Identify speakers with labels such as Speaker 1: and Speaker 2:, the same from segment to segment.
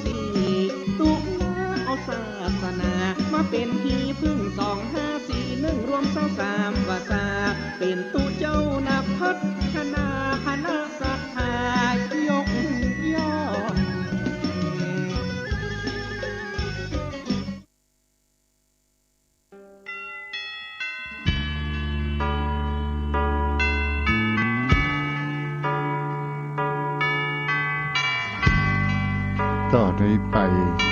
Speaker 1: สี่ตุลาเอาศาสนามาเป็นที่พึ่ง2541รวม23วาสาเป็นตุเจ้านักพัฒนาคณะศรัทธายกย่อง
Speaker 2: ต่อได้ไป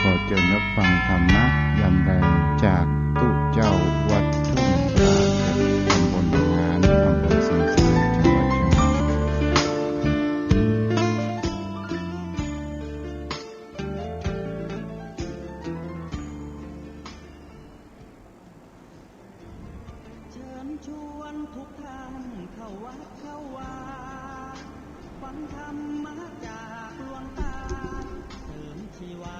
Speaker 2: ขอเชิญรับฟังธรรมะยามแรงจากตุเจ้าวัดทุ่งตาตำบลหนองหานอำเภอสันทรายจังหวัดเชียงใหม่
Speaker 1: เชิญชวนทุกท่านเข้าวัดเข้าวาฟังธรรมะจากหลวงตาเสริมชีวา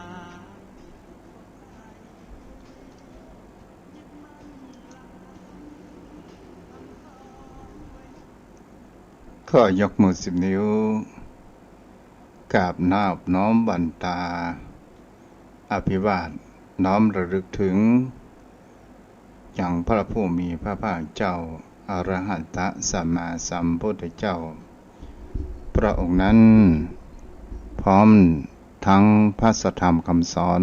Speaker 2: ก็ยกมือ10 นิ้วกราบนาบน้อมบันตาอภิวาทน้อมระลึกถึงอย่างพระผู้มีพระภาคเจ้าอรหันตสัมมาสัมพุทธเจ้าพระองค์นั้นพร้อมทั้งพระสัทธรรมคำสอน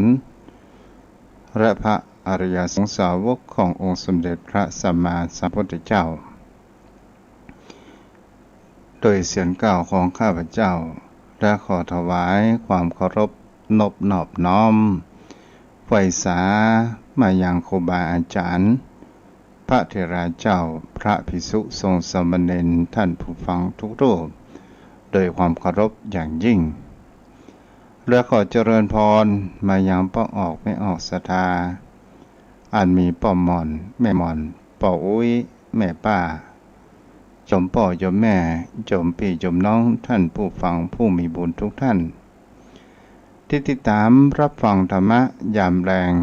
Speaker 2: และพระอริยสงสาวกขององค์สมเด็จพระสัมมาสัมพุทธเจ้าโดยเสียงกล่าวของข้าพเจ้าและขอถวายความเคารพนอบน้อมไหวสามายังครูบาอาจารย์พระเถระเจ้าพระภิกษุสงฆ์สามเณรท่านผู้ฟังทุกรูปโดยความเคารพอย่างยิ่งและขอเจริญพรมายังป้าออกไม่ออกศรัทธาอันมีป้าหม่อนแม่หม่อนป้าอุ้ยแม่ป้าจมป่อจมแม่จมพี่จมน้องท่านผู้ฟังผู้มีบุญทุกท่านที่ติดตามรับฟังธรรมะยามแรง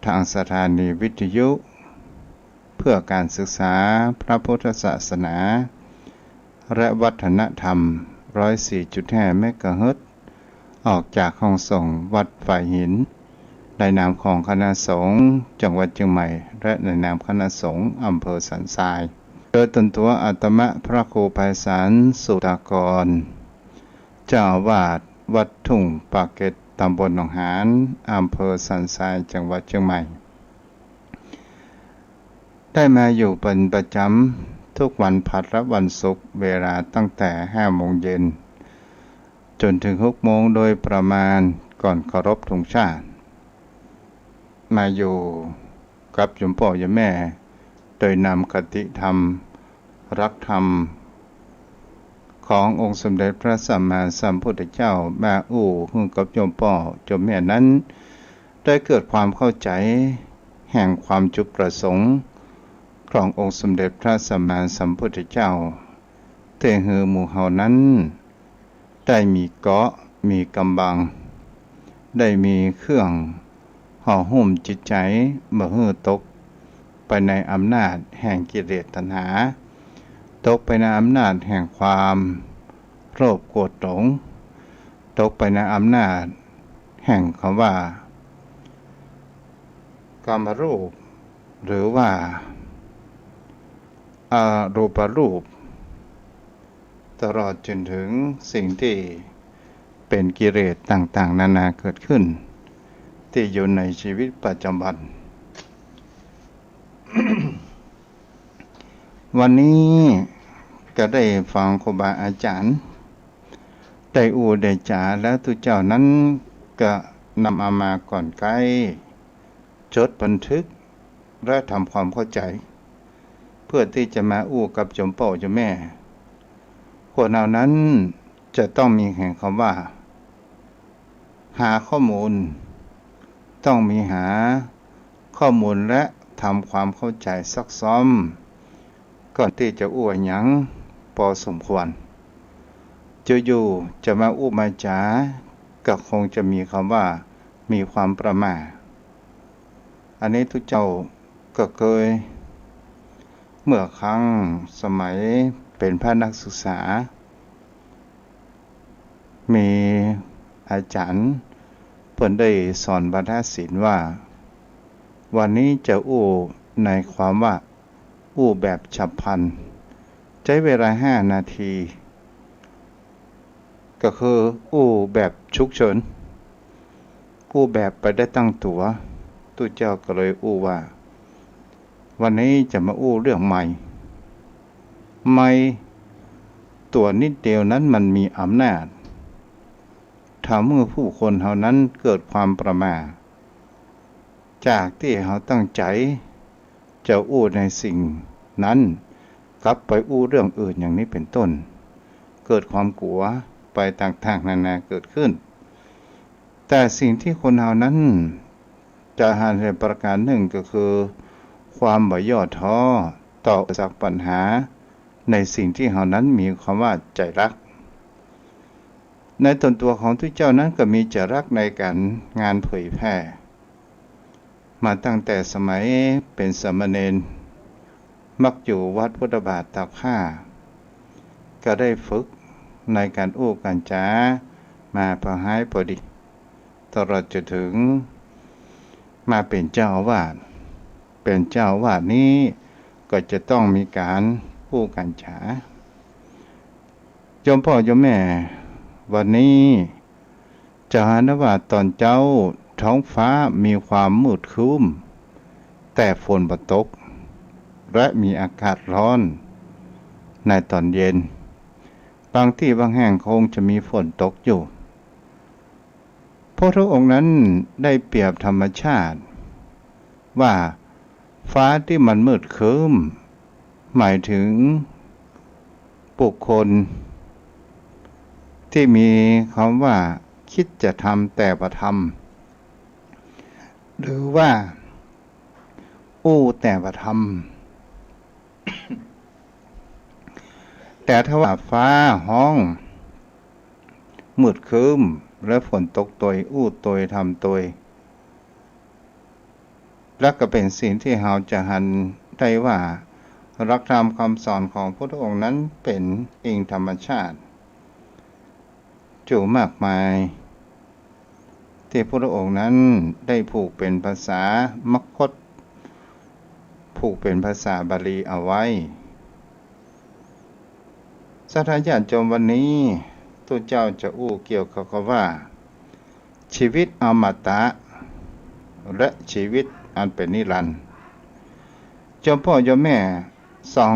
Speaker 2: ทางสถานีวิทยุเพื่อการศึกษาพระพุทธศาสนาและวัฒนธรรม 104.5 เมกะเฮิรตซ์ออกจากห้องส่งวัดฝ่ายหินในนามของคณะสงฆ์จังหวัดเชียงใหม่และในนามคณะสงฆ์อำเภอสันทรายโดยตนตัวอาตมะพระครูไพศาลสุตากรเจ้าอาวาสวัดทุ่งปากเกร็ดตำบลหนองหานอำเภอสันทรายจังหวัดเชียงใหม่ได้มาอยู่เป็นประจำทุกวันพฤหัสและวันศุกร์เวลาตั้งแต่5 โมงเย็นจนถึง6 โมงโดยประมาณก่อนเคารพธงชาติมาอยู่กับโยมพ่อโยมแม่โดยนำคติธรรมรักธรรมขององค์สมเด็จพระสัมมาสัมพุทธเจ้ามาให้กับโยมพ่อโยมแม่นั้นได้เกิดความเข้าใจแห่งความจุประสงค์ขององค์สมเด็จพระสัมมาสัมพุทธเจ้าเตหือหมู่เฮานั้นได้มีเกาะมีกำบังได้มีเครื่องห่อหุ้มจิตใจบ่ฮือตกไปในอำนาจแห่งกิเลสตัณหาตกไปในอำนาจแห่งความโลภโกรธหลงตกไปในอำนาจแห่งคำว่ากามรูปหรือว่าอารูปรูปตลอดจนถึงสิ่งที่เป็นกิเลสต่างๆนานาเกิดขึ้นที่อยู่ในชีวิตประจำวัน วันนี้ก็ได้ฟังครูบาอาจารย์ได้ได้จาแล้วทุกเจ้านั้นก็นำเอามาก่อนใกล้จดบันทึกและทำความเข้าใจเพื่อที่จะมากับโยมพ่อโยมแม่คนเหล่านั้นจะต้องมีแห่งคำว่าหาข้อมูลต้องมีหาข้อมูลและทำความเข้าใจซักซ้อมก่อนที่จะหยังพอสมควรอยู่ๆจะมามาจาก็คงจะมีคำว่ามีความประมาทอันนี้ทุกเจ้าก็เคยเมื่อครั้งสมัยเป็นพระนักศึกษามี อาจารย์เพิ่นได้สอนบรรดาศีลว่าวันนี้จะอู้ในความว่าอู้แบบฉับพลันใช้เวลา5 นาทีก็คืออู้แบบฉุกเฉินอู้แบบไปได้ตั้งตัวตู้เจ้าก็เลยอู้ว่าวันนี้จะมาอู้เรื่องใหม่ตัวนิดเดียวนั้นมันมีอำนาจถ้าเมื่อผู้คนเท่านั้นเกิดความประมาทจากที่เขาตั้งใจจะอู้ในสิ่งนั้นกลับไปอู้เรื่องอื่นอย่างนี้เป็นต้นเกิดความกลัวไปต่างๆนานาเกิดขึ้นแต่สิ่งที่คนเฮานั้นจะหาในประการหนึ่งก็คือความบ่ย่อท้อต่อจากปัญหาในสิ่งที่เฮานั้นมีคำว่าใจรักในตนตัวของทุกเจ้านั้นก็มีใจรักในการงานเผยแพร่มาตั้งแต่สมัยเป็นสามเณรมักอยู่วัดพุทธบาทตากผ้าก็ได้ฝึกในการอู้การจามาพอหายพอดีตลอดจนถึงมาเป็นเจ้าอาวาสเป็นเจ้าอาวาสนี้ก็จะต้องมีการอู้การจาโยมพ่อโยมแม่วันนี้จะหาว่าตอนเจ้าท้องฟ้ามีความมืดครึ้มแต่ฝนบ่ตกและมีอากาศร้อนในตอนเย็นบางที่บางแห่งคงจะมีฝนตกอยู่พระองค์นั้นได้เปรียบธรรมชาติว่าฟ้าที่มันมืดครึ้มหมายถึงบุคคลที่มีคำว่าคิดจะทำแต่บ่ทำหรือว่าอู้แต่บ่ทำแต่ถ้าว่าฟ้าห้องมืดครึ้มและฝนตกตัวอู้ตัวทำตัวแล้วก็เป็นสิ่งที่เราจะหันได้ว่าหลักธรรมคำสอนของพระองค์นั้นเป็นเองธรรมชาติจู่มากมายที่พระองค์นั้นได้ผูกเป็นภาษามคธผูกเป็นภาษาบาลีเอาไว้ศรัทธาญาติโยมวันนี้ตัวเจ้าจะอู้เกี่ยวกับคำว่าชีวิตอมตะและชีวิตอันเป็นนิรันดร์โยมพ่อโยมแม่สอ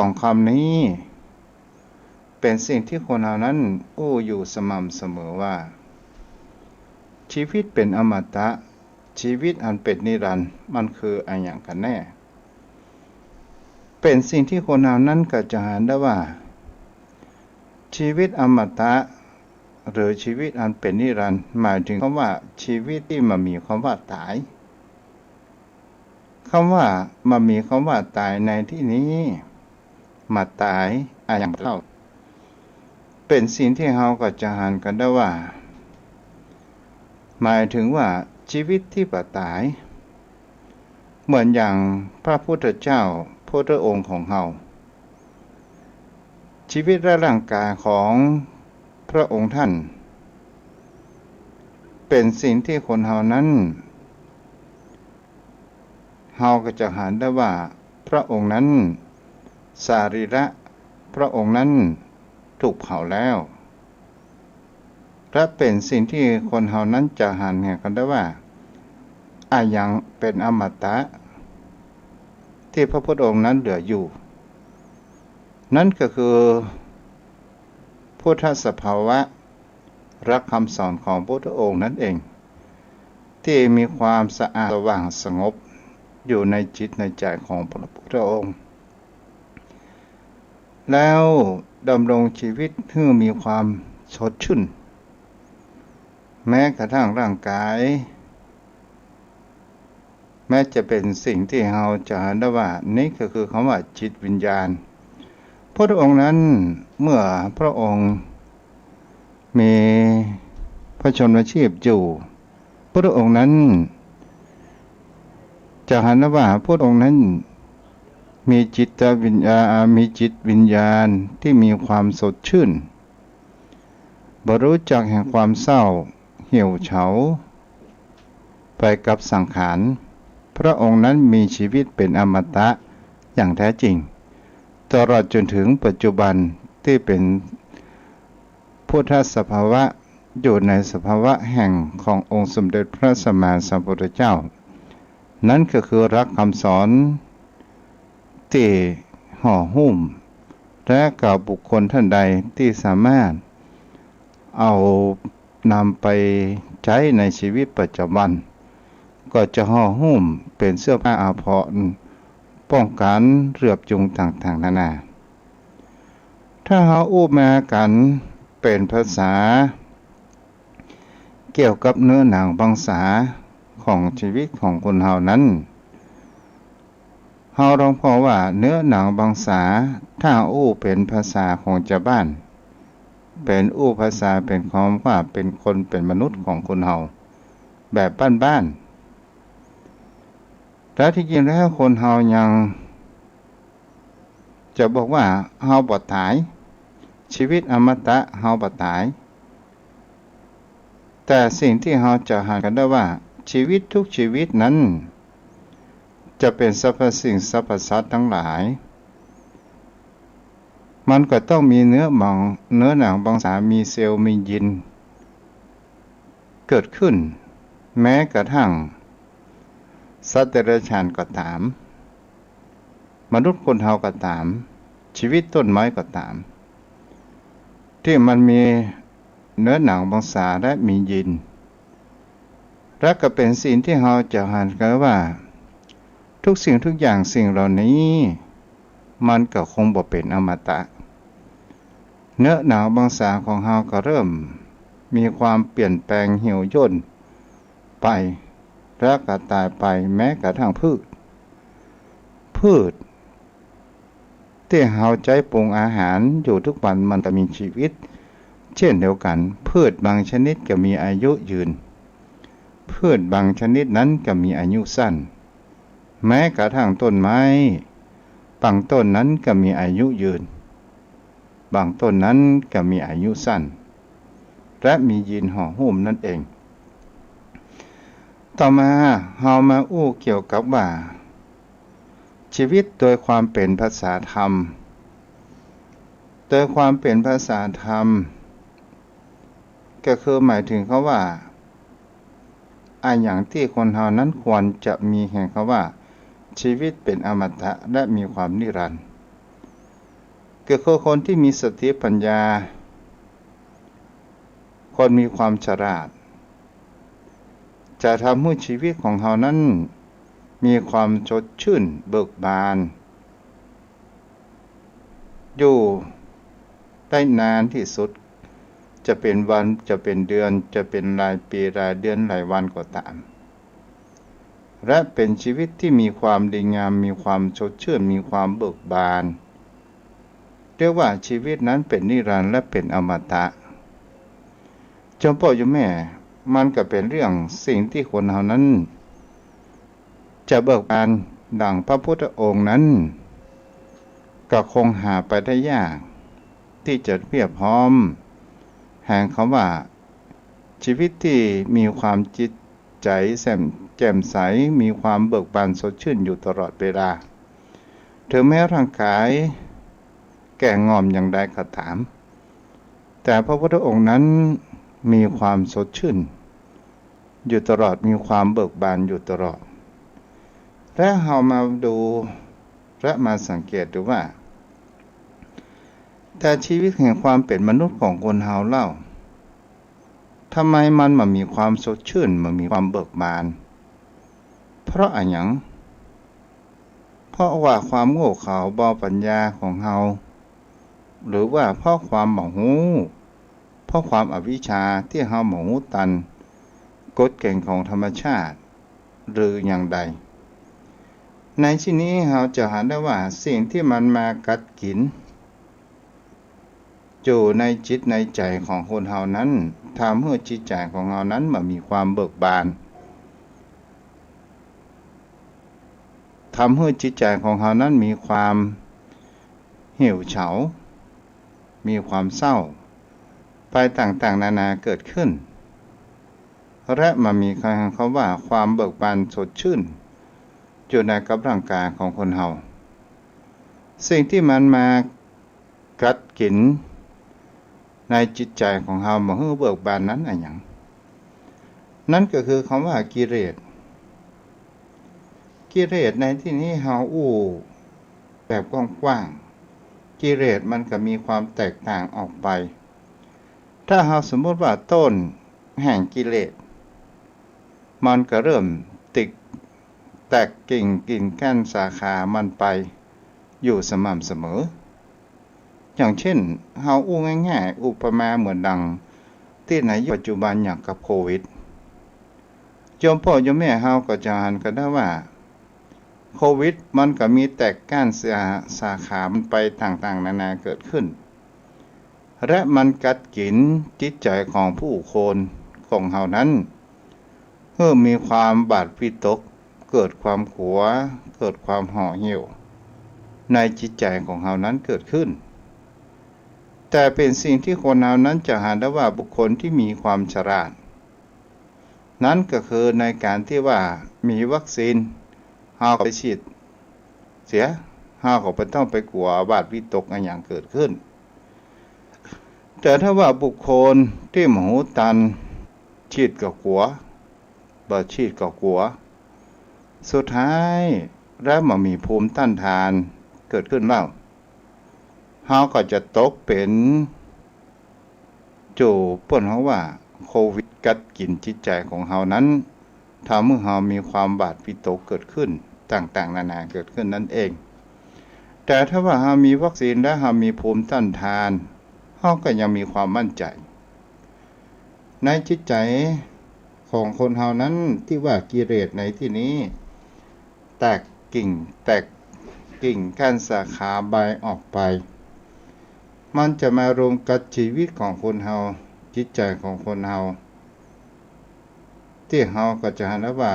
Speaker 2: งคำนี้เป็นสิ่งที่คนเหล่านั้นอู้อยู่สม่ำเสมอว่าชีวิตเป็นอมตะชีวิตอันเป็นนิรันดร์มันคืออะไรอย่างกันแน่เป็นสิ่งที่คนเหล่านั้นก็จะหาได้ว่าชีวิตอมตะหรือชีวิตอันเป็นนิรันดร์หมายถึงคำว่าชีวิตที่มันมีคำว่าตายคำว่ามันมีคำว่าตายในที่นี้มาตายอะไรอย่างเท่าเป็นสิ่งที่เราก็จะหากันได้ว่าหมายถึงว่าชีวิตที่ปตายเหมือนอย่างพระพุทธเจ้าพระองค์ของเราชีวิตและร่างกายของพระองค์ท่านเป็นสิ่งที่คนเฮานั้นเฮาก็จะหาได้ว่าพระองค์นั้นสรีระพระองค์นั้นถูกเผาแล้วและเป็นสิ่งที่คนเฮานั้นจะหันแห่กันได้ว่าอายังเป็นอมตะที่พระพุทธองค์นั้นเหลืออยู่นั่นก็คือพุทธสภาวะรักคำสอนของพระพุทธองค์นั่นเองที่มีความสะอาดสว่างสงบอยู่ในจิตในใจของพระพุทธองค์แล้วดำรงชีวิตให้มีความสดชื่นแม้กระทั่งร่างกายแม้จะเป็นสิ่งที่เราจะเห็นได้ว่านี่ก็คือคำว่าจิตวิญญาณพระองค์นั้นเมื่อพระองค์มีพระชนมชีพอยู่พระองค์นั้นจะเห็นได้ว่าพระองค์นั้นมีจิตวิญญาณที่มีความสดชื่น บ่รู้จักแห่งความเศร้าเหี่ยวเฉาไปกับสังขารพระองค์นั้นมีชีวิตเป็นอมตะอย่างแท้จริงตลอดจนถึงปัจจุบันที่เป็นพุทธสภาวะอยู่ในสภาวะแห่งขององค์สมเด็จพระสัมมาสัมพุทธเจ้านั่นก็คือรักคำสอนที่ห่อหุ้มและกับบุคคลท่านใดที่สามารถเอานำไปใช้ในชีวิตประจำวันก็จะห่อหุ้มเป็นเสื้อผ้าอาภรณ์ป้องกันเรือบจุงต่างๆนานาถ้าเราอู้มากันเป็นภาษาเกี่ยวกับเนื้อหนังบางษาของชีวิตของคนเฮานั้นเฮาลองพอว่าเนื้อหนังบางษาถ้าอู้เป็นภาษาของชาวบ้านเป็นอู้ภาษาเป็นความว่าเป็นคนเป็นมนุษย์ของคนเฮาแบบบ้านๆแต่ที่จริงแล้วคนเฮายังจะบอกว่าเฮาบ่ตายชีวิตอมตะเฮาบ่ตายแต่สิ่งที่เฮาจะหากันได้ว่าชีวิตทุกชีวิตนั้นจะเป็นสรรพสิ่งสรรพสัตว์ทั้งหลายมันก็ต้องมีเนื้อหนังบางสามีเซลล์มียินเกิดขึ้นแม้กระทั่งสัตว์เดรัจฉานก็ตามมนุษย์คนเฮาก็ตามชีวิตต้นไม้ก็ตามที่มันมีเนื้อหนังบางสาและมียินและก็เป็นสิ่งที่เราจะหันกันว่าทุกสิ่งทุกอย่างสิ่งเหล่านี้มันก็คงบ่เป็นอมตะเนื้อหนังบางสาของเราก็เริ่มมีความเปลี่ยนแปลงเหี่ยวย่นไปและก็ตายไปแม้กระทั่งพืชที่เราใช้ปรุงอาหารอยู่ทุกวันมันก็มีชีวิตเช่นเดียวกันพืชบางชนิดก็มีอายุยืนพืชบางชนิดนั้นก็มีอายุสั้นแม้กระทั่งต้นไม้บางต้นนั้นก็มีอายุยืนบางต้นนั้นก็มีอายุสั้นและมียีนห่อหุ้มนั่นเองต่อมาเรามาอู้เกี่ยวกับว่าชีวิตโดยความเป็นภาษาธรรมโดยความเป็นภาษาธรรมก็คือหมายถึงเขาว่าอย่างที่คนเฮานั้นควรจะมีแห่งเขาว่าชีวิตเป็นอมตะและมีความนิรันดร์ก็คือคนที่มีสติปัญญาคนมีความฉลาดจะทำให้ชีวิตของเฮานั้นมีความสดชื่นเบิกบานอยู่ได้นานที่สุดจะเป็นวันจะเป็นเดือนจะเป็นรายปีรายเดือนรายวันก็ตามและเป็นชีวิตที่มีความดีงามมีความสดชื่นมีความเบิกบานเรียกว่าชีวิตนั้นเป็นนิรันดร์และเป็นอมตะจอมพ่ออยู่แม่มันก็เป็นเรื่องสิ่งที่คนเฮานั้นจะเบิกบานดังพระพุทธองค์นั้นก็คงหาไปได้ยากที่จะเพียบพร้อมแห่งคำว่าชีวิตที่มีความจิตใจแจ่มใสมีความเบิกบานสดชื่นอยู่ตลอดเวลาถึงแม้ร่างกายแก่งอมอย่างใดก็ตามแต่พระพุทธองค์นั้นมีความสดชื่นอยู่ตลอดมีความเบิกบานอยู่ตลอดและเรามาดูและมาสังเกตดูว่าแต่ชีวิตแห่งความเป็นมนุษย์ของคนเฮาเล่าทำไมมันมีความสดชื่นมันมีความเบิกบานเพราะอะไรหยังเพราะว่าความโง่เขลาบ่ปัญญาของเฮาหรือว่าเพราะความบ่รู้เพราะความอวิชชาที่เฮาบ่รู้ตันกฎเกณฑ์ของธรรมชาติหรืออย่างใดในที่นี้เราจะเห็นได้ว่าสิ่งที่มันมากัดกินอยู่ในจิตในใจของคนเฮานั้นทำให้จิตใจของเฮานั้นมีความเบิกบานทำให้จิตใจของเฮานั้นมีความเหี่ยวเฉามีความเศร้า ไปต่างๆนานาเกิดขึ้นและมันมีคำว่าความเบิกบานสดชื่นอยู่ในกับร่างกายของคนเฮาสิ่งที่มันมากัดกินในจิตใจของเฮาบ่ฮื้อเบิกบานนั้นอะหยังนั่นก็คือคำว่ากิเลสในที่นี้เฮาอู้แบบกว้างๆกิเลสมันก็มีความแตกต่างออกไปถ้าเฮาสมมติว่าต้นแห่งกิเลสมันก็เริ่มแตกกิ่งแก้นสาขามันไปอยู่สม่ำเสมออย่างเช่นเฮาอู้ง่ายๆอุปมาเหมือนดังที่ในปัจจุบันอย่างกับโควิดโยมพ่อโยมแม่เฮาก็จะหันกันได้ว่าโควิดมันก็มีแตกก้านสาขามันไปต่างๆนานาเกิดขึ้นและมันกัดกินจิตใจของผู้คนของเฮานั้นเมื่อมีความบาดวิตกเกิดความขัวเกิดความห่อเหี่ยวในจิตใจของเฮานั้นเกิดขึ้นแต่เป็นสิ่งที่คนเฮานั้นจะหาได้ว่าบุคคลที่มีความฉลาดนั้นก็คือในการที่ว่ามีวัคซีนเฮาก็ไปฉีดเสียเฮาก็บ่ต้องไปกลัวบาดวิตกอันหยังเกิดขึ้นแต่ถ้าว่าบุคคลที่หูตันฉีดก็กลัวบ่ฉีดก็กลัวสุดท้ายแล้วมันมีภูมิต้านทานเกิดขึ้นแล้วเฮาก็จะตกเป็นจู่เปิ้นเฮาว่าโควิดกัดกินจิตใจของเฮานั้นถ้าเมื่อเฮามีความบาดวิตกเกิดขึ้นต่างๆนานาเกิดขึ้นนั่นเองแต่ถ้าว่าเฮามีวัคซีนและเฮามีภูมิต้านทานเฮาก็ยังมีความมั่นใจในจิตใจของคนเฮานั้นที่ว่ากิเลสในที่นี้แตกกิ่งก้านสาขาใบออกไปมันจะมารวมกับชีวิตของคนเฮาจิตใจของคนเฮาที่เฮาก็จะเห็นว่า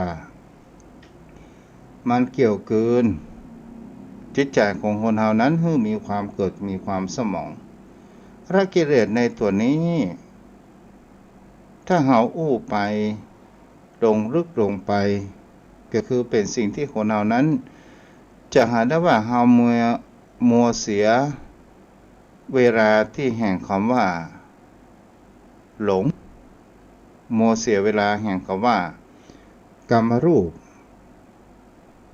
Speaker 2: มันเกี่ยวเกินจิตใจของคนเฮานั้นคือมีความเกิดมีความสมองและกิเลสในตัวนี้ถ้าเฮาอู้ไปลงลึกลงไปก็คือเป็นสิ่งที่คนเฮานั้นจะหาได้ว่าเฮามัวเสียเวลาที่แห่งคำว่าหลงมัวเสียเวลาแห่งคำว่ากรรมรูป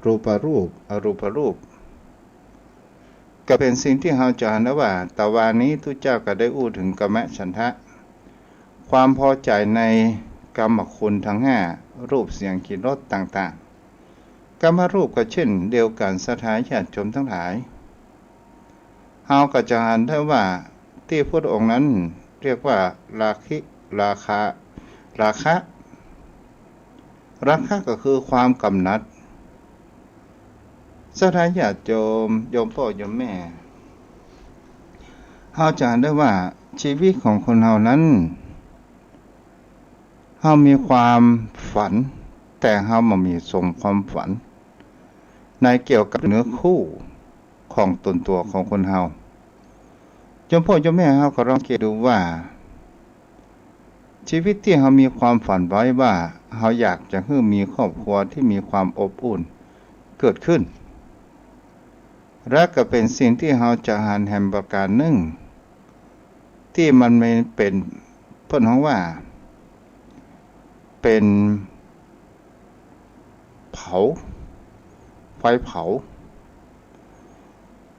Speaker 2: รูปรูปอรูปรูปก็เป็นสิ่งที่เฮาจะเห็นได้ว่าตะวันนี้ทุกเจ้าก็ได้อู้ถึงกมฉันทะความพอใจในกรรมคุณทั้ง5รูปเสียงกลิ่นรสต่างๆกรรมรูปก็เช่นเดียวกันสถานญาติโยมทั้งหลายเฮาก็จะเห็นได้ว่าที่พระองค์นั้นเรียกว่าราคะก็คือความกำหนัดสถานญาติโยมพ่อโยมแม่เฮาจะเห็นได้ว่าชีวิตของคนเฮานั้นเฮามีความฝันแต่เฮาบ่มีสมความฝันในเกี่ยวกับเนื้อคู่ของตนตัวของคนเฮาโยมพ่อโยมแม่เฮาก็ลองคิดดูว่าชีวิตที่เฮามีความฝันไว้ว่าเฮาอยากจะให้มีครอบครัวที่มีความอบอุ่นเกิดขึ้นและก็เป็นสิ่งที่เฮาจะหันแห่งประการหนึ่งที่มันไม่เป็นเพิ่นว่า เป็นไฟเผา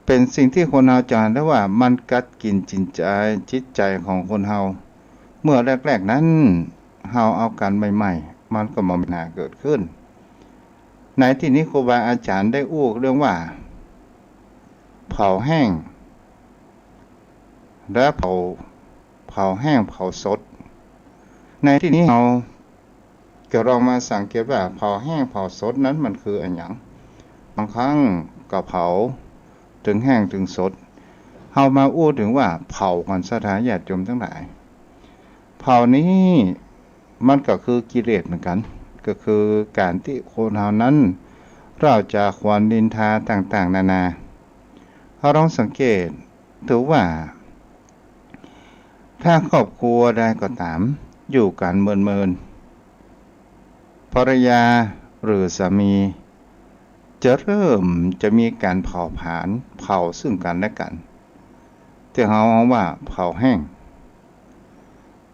Speaker 2: เป็นสิ่งที่คนเฮาจะเห็นได้ว่ามันกัดกินจิตใจของคนเฮาเมื่อแรกๆนั้นเฮาเอากันใหม่ๆมันก็บ่มีปัญหาเกิดขึ้นในที่นี้ครูบาอาจารย์ได้อู้เรื่องว่าเผาแห้งและเผาแห้งเผาสดในที่นี้เราก็ลองมาสังเกตว่าเผาแห้งเผาสดนั้นมันคืออันหยังบางครั้งก็เผาถึงแห้งถึงสดเฮามาอู้ถึงว่าเผาก่อนสถานญาติโยมทั้งหลายเผานี้มันก็คือกิเลสเหมือนกันก็คือการที่คนเฮานั้นเราจะควรนินทาต่างๆนานาเฮาลองสังเกตถือว่า ถ้าครอบครัวใดก็ตามอยู่กันเมินภรรยาหรือสามีจะมีการเผาผลาญเผาซึ่งกันและกันที่เขาว่าเผาแห้ง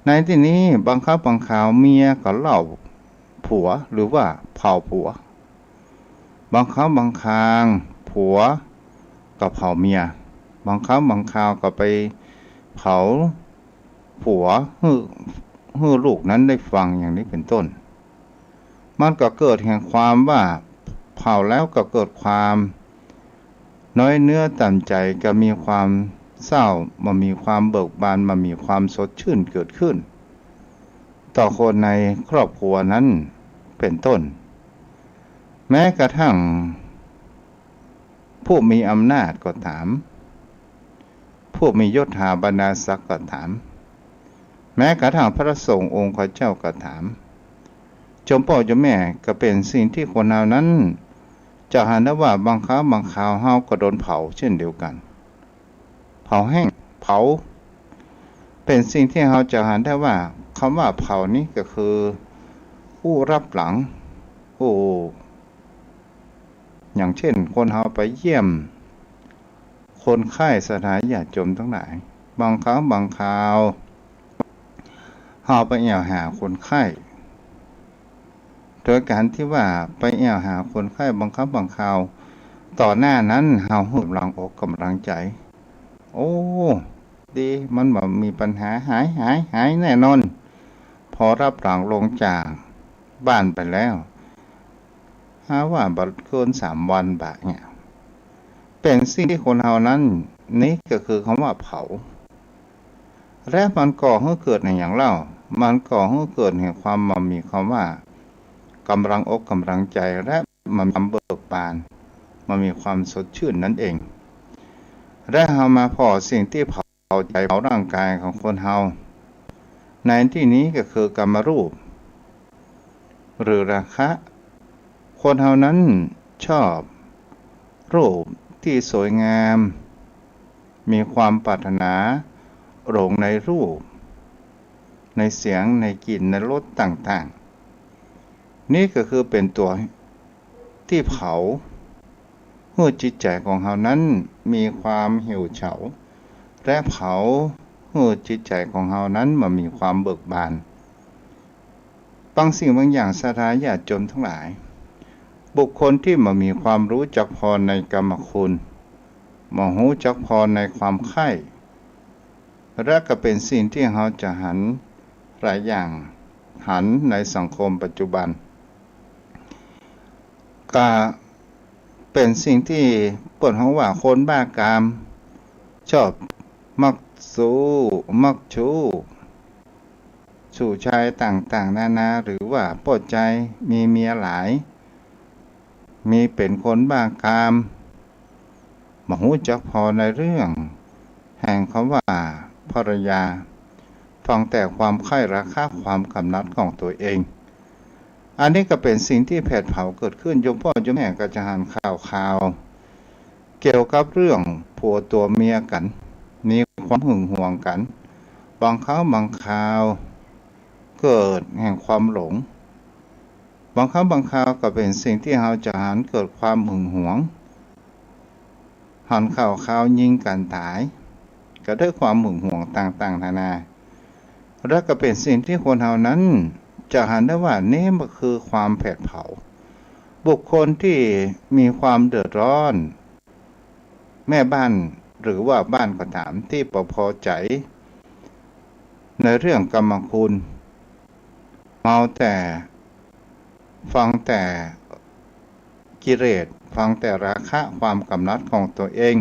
Speaker 2: ในที่นี้บางครั้งบางคราวเมียก็เล่าผัวหรือว่าเผาผัวบางครั้งบางคราวผัวก็เผาเมียบางครั้งบางคราวก็ไปเผาผัวให้ลูกนั้นได้ฟังอย่างนี้เป็นต้นมันก็เกิดแห่งความว่าเผาแล้วก็เกิดความน้อยเนื้อต่ำใจก็มีความเศร้ามันมีความเบิกบานมันมีความสดชื่นเกิดขึ้นต่อคนในครอบครัวนั้นเป็นต้นแม้กระทั่งผู้มีอำนาจก็ตามผู้มียศถาบรรดาศักดิ์ก็ตามแม้กระทั่งพระสงฆ์องค์เจ้าก็ตามจอมพ่อจอมแม่ก็เป็นสิ่งที่คนเหล่านั้นจะหันได้ว่าบางครั้งบางคราวเฮาก็โดนเผาเช่นเดียวกันเผาแห้งเผาเป็นสิ่งที่เราจะหันได้ว่าคำว่าเผานี้ก็คือผู้รับหลังอย่างเช่นคนเราไปเยี่ยมคนไข้สถานญาติโยมทั้งหลายบางครั้งบางคราวเราไปแอวหาคนไข้โดยการที่ว่าไปแอวหาคนไข้บางครั้งบางคราวต่อหน้านั้นเรากำลังอกกำลังใจโอ้ดีมันแบบมีปัญหาหายแน่นอนพอรับหลังลงจากบ้านไปแล้วหาว่าบัดเกิน3 วันบะเนี่ยเป็นสิ่งที่คนเรานั้นนี่ก็คือคำว่าเผาและมันก่อให้เกิดในอย่างเล่ามันก่อให้เกิดแห่งความมันมีคำว่ากำลังอกกำลังใจและมันเบิกบานมันมีความสดชื่นนั่นเองและเรามาพอสิ่งที่เผาใจเผาร่างกายของคนเราในที่นี้ก็คือกรรมรูปหรือราคะคนเรานั้นชอบรูปที่สวยงามมีความปรารถนาหลงในรูปในเสียงในกลิ่นในรสต่างๆนี่ก็คือเป็นตัวที่เผาให้จิตใจของเรานั้นมีความเหี่ยวเฉาและเผาให้จิตใจของเรานั้นมันมีความเบิกบานบางสิ่งบางอย่างสถานญาติโยมทั้งหลายบุคคลที่มันมีความรู้จักพอในกรรมคุณมันรู้จักพอในความใคร่และก็เป็นสิ่งที่เราจะหันหลายอย่างหันในสังคมปัจจุบันก็เป็นสิ่งที่เปิดห้องว่าคนบ้ากามชอบมักมักชูชายต่างๆนานาหรือว่าปวดใจมีเมียหลายมีเป็นคนบ้ากามมาหูจักพอในเรื่องแห่งคำว่าภรรยาฟังแต่ความใคร่ราคาความกำนัดของตัวเองอันนี้ก็เป็นสิ่งที่แผดเผาเกิดขึ้นโยมพ่อโยมแม่ก็จะหันข่าวเกี่ยวกับเรื่องผัวตัวเมียกันมีความหึงหวงกันบางครั้งบางคราวเกิดแห่งความหลงบางครั้งบางคราวก็เป็นสิ่งที่เราจะหันเกิดความหึงหวงหันข่าวยิงกันตายก็ด้วยความหึงหวงต่างๆนานาและก็เป็นสิ่งที่คนเรานั้นจะหันได้ว่านี่มันคือความแผดเผาบุคคลที่มีความเดือดร้อนแม่บ้านหรือว่าบ้านก็ตามที่พอใจในเรื่องกรรมคุณเมาแต่ฟังแต่กิเลสฟังแต่ราคะความกำนัดของตัวเอง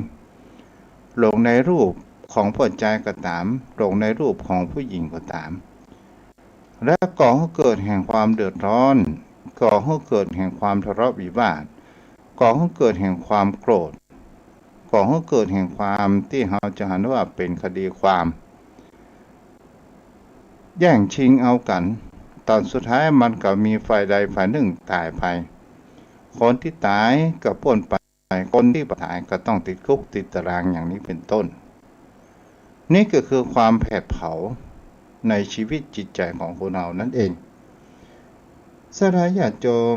Speaker 2: หลงในรูปของผู้ชายก็ตามหลงในรูปของผู้หญิงก็ตามและก่อให้เกิดแห่งความเดือดร้อนก่อให้เกิดแห่งความทะเลาะวิวาทก่อให้เกิดแห่งความโกรธก่อให้เกิดแห่งความที่เราจะหันว่าเป็นคดีความแย่งชิงเอากันตอนสุดท้ายมันก็มีฝ่ายใดฝ่ายหนึ่งตายไปคนที่ตายก็พ้นไปคนที่ตายก็ต้องติดคุกติดตารางอย่างนี้เป็นต้น นี่ก็คือความแผดเผาในชีวิตจิตใจของคนเรานั่นเองสถาญาติโยม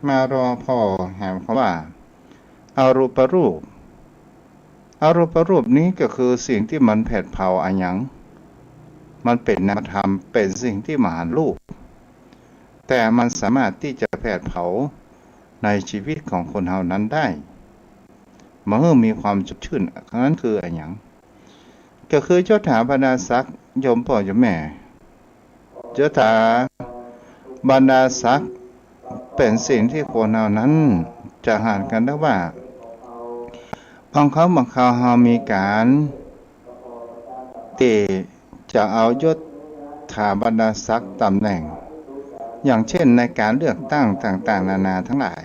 Speaker 2: มารอพ่อแหมคำว่าอารูปรูปอารูปรูปนี้ก็คือสิ่งที่มันแผดเผาอันหยังมันเป็นนามธรรมเป็นสิ่งที่มหันต์รูปแต่มันสามารถที่จะแผดเผาในชีวิตของคนเฮานั้นได้เมื่อมีความสดชื่นนั้นคืออันหยังก็คือยศถาบรรดาศักดิ์โยมพ่อโยมแม่ยศถาบรรดาศักดิ์เป็นสิ่งที่คนเฮานั้นจะหานกันได้ว่าบางครั้งบางคราวเฮามีการที่จะเอายศถาบรรดาศักดิ์ตำแหน่งอย่างเช่นในการเลือกตั้งต่างๆนานาทั้งหลาย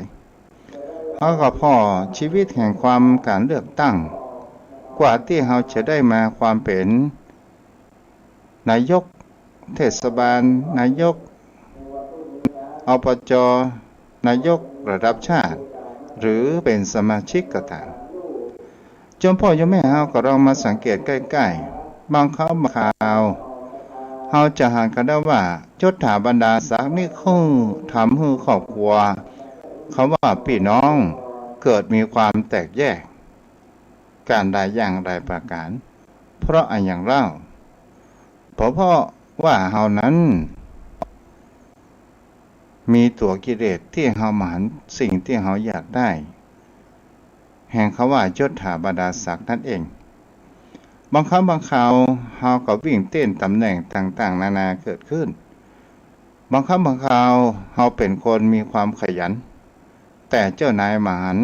Speaker 2: เขาก็พอชีวิตแห่งความการเลือกตั้งกว่าที่เราจะได้มาความเป็นนายกเทศบาลนายกอบจนายกระดับชาติหรือเป็นสมาชิกก็ตามจนพ่อโยมแม่เราก็ลองมาสังเกตใกล้ๆบางครั้งบางคราวเราจะหากันได้ว่ายศถาบรรดาศักดิ์นี่เขาทำให้ครอบครัวเขาว่าพี่น้องเกิดมีความแตกแยกการใดอย่างใดประการเพราะอันอย่างเล่าเพราะว่าเฮานั้นมีตัวกิเลสที่เฮาหมานสิ่งที่เฮาอยากได้แห่งเขาว่ายศถาบรรดาศักดิ์นั่นเองบางครั้งบางคราวเฮาก็วิ่งเต้นตำแหน่งต่างๆนานาเกิดขึ้นบางครั้งบางคราวเฮาเป็นคนมีความขยันแต่เจ้านายหมาน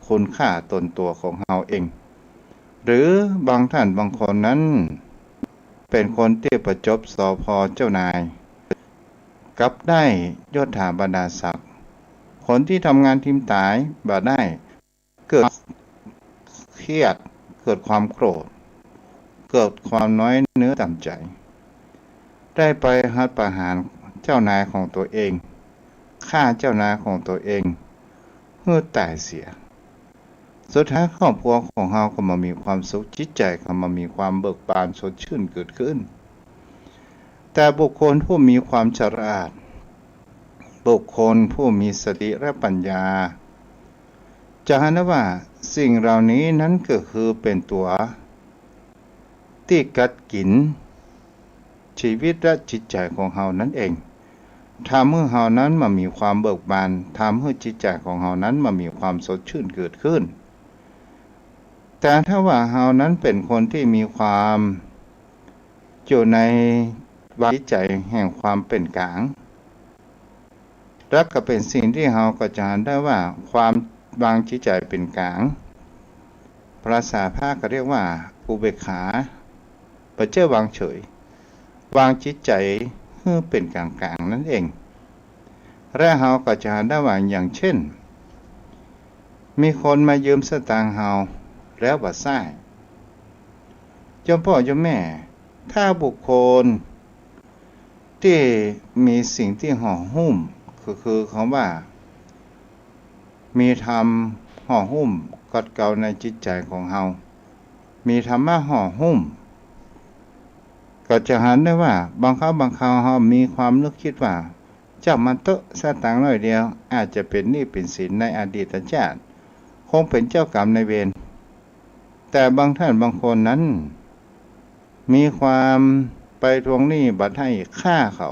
Speaker 2: คุณค่าตนตัวของเฮาเองหรือบางท่านบางคนนั้นเป็นคนที่ประจบสพเจ้านายกลับได้ยศถาบรรดาศักดิ์คนที่ทำงานทีมตายบ่ได้เกิดเครียดเกิดความโกรธเกิดความน้อยเนื้อต่ำใจได้ไปรัฐประหารเจ้านายของตัวเองฆ่าเจ้านายของตัวเองเพื่อตายเสียสุดท้ายครอบครัวของเราก็มามีความสุขจิตใจก็มามีความเบิกบานสดชื่นเกิดขึ้นแต่บุคคลผู้มีความฉลาดบุคคลผู้มีสติและปัญญาจะเห็นว่าสิ่งเหล่านี้นั้นก็คือเป็นตัวที่กัดกินชีวิตและจิตใจของเรานั่นเองทำให้เรานั้นมามีความเบิกบานทำให้จิตใจของเรานั้นมามีความสดชื่นเกิดขึ้นแต่ถ้าว่าเรานั้นเป็นคนที่มีความอยู่ในวางจิตใจแห่งความเป็นกลางและก็เป็นสิ่งที่เราก็จะเห็นได้ว่าความวางจิตใจเป็นกลางภาษาภาคก็เรียกว่าอุเบกขาปัจเจวางเฉยวางจิตใจให้เป็นกลางๆนั่นเองและเราก็จะเห็นได้ว่าอย่างเช่นมีคนมายืมสตางค์เราแล้วบ่ใช้เจ้าพ่อเจ้าแม่ถ้าบุคคลที่มีสิ่งที่ห่อหุ้มคือคำว่ามีธรรมห่อหุ้มกดเกาในจิตใจของเรามีธรรมะห่อหุ้มก็จะเห็นได้ว่าบางครั้งบางคราวเรามีความนึกคิดว่าเจ้ามันเตอะสตางค์น้อยเดียวอาจจะเป็นหนี้เป็นสินในอดีตชาติคงเป็นเจ้ากรรมนายเวรแต่บางท่านบางคนนั้นมีความไปทวงหนี้บัดให้ฆ่าเขา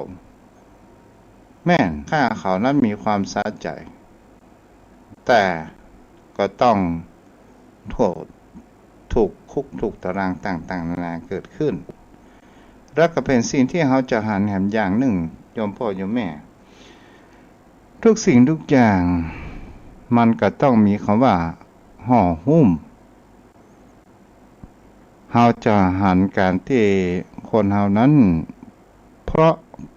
Speaker 2: แม่นฆ่าเขานั้นมีความสะใจแต่ก็ต้องโทษถูกคุกถูกตารางต่างๆนานาเกิดขึ้นและก็เป็นสิ่งที่เขาจะหันแหมอย่างหนึ่งโยมพ่อโยมแม่ทุกสิ่งทุกอย่างมันก็ต้องมีคำว่าห่อหุ้มเราจะหันการที่คนเรานั้นเพราะ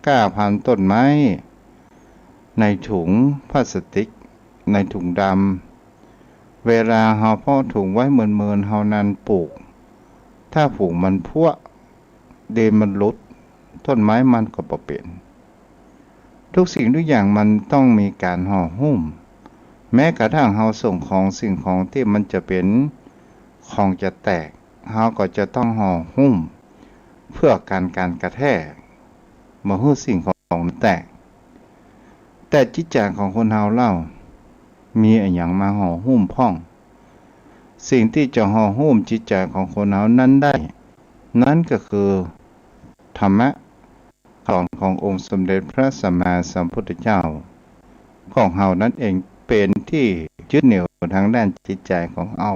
Speaker 2: กล้าพันต้นไม้ในถุงพลาสติกในถุงดำเวลาเราเพาะถุงไว้เมินๆเรานั้นปลูกถ้าผูกมันพัวเดมันหลุดต้นไม้มันก็บ่เป็นทุกสิ่งทุกอย่างมันต้องมีการห่อหุ้มแม้กระทั่งเราส่งของสิ่งของที่มันจะเป็นของจะแตก เราก็จะต้องห่อหุ้มเพื่อการกระแทกบ่ฮู้สิ่งของแตกแต่จิตใจของคนเราเล่ามีอะไรอย่างมาห่อหุ้มพ่องสิ่งที่จะห่อหุ้มจิตใจของคนเรานั้นได้นั่นก็คือธรรมะขององค์สมเด็จพระสัมมาสัมพุทธเจ้าของเรานั่นเองเป็นที่ยึดเหนี่ยวทางด้านจิตใจของเรา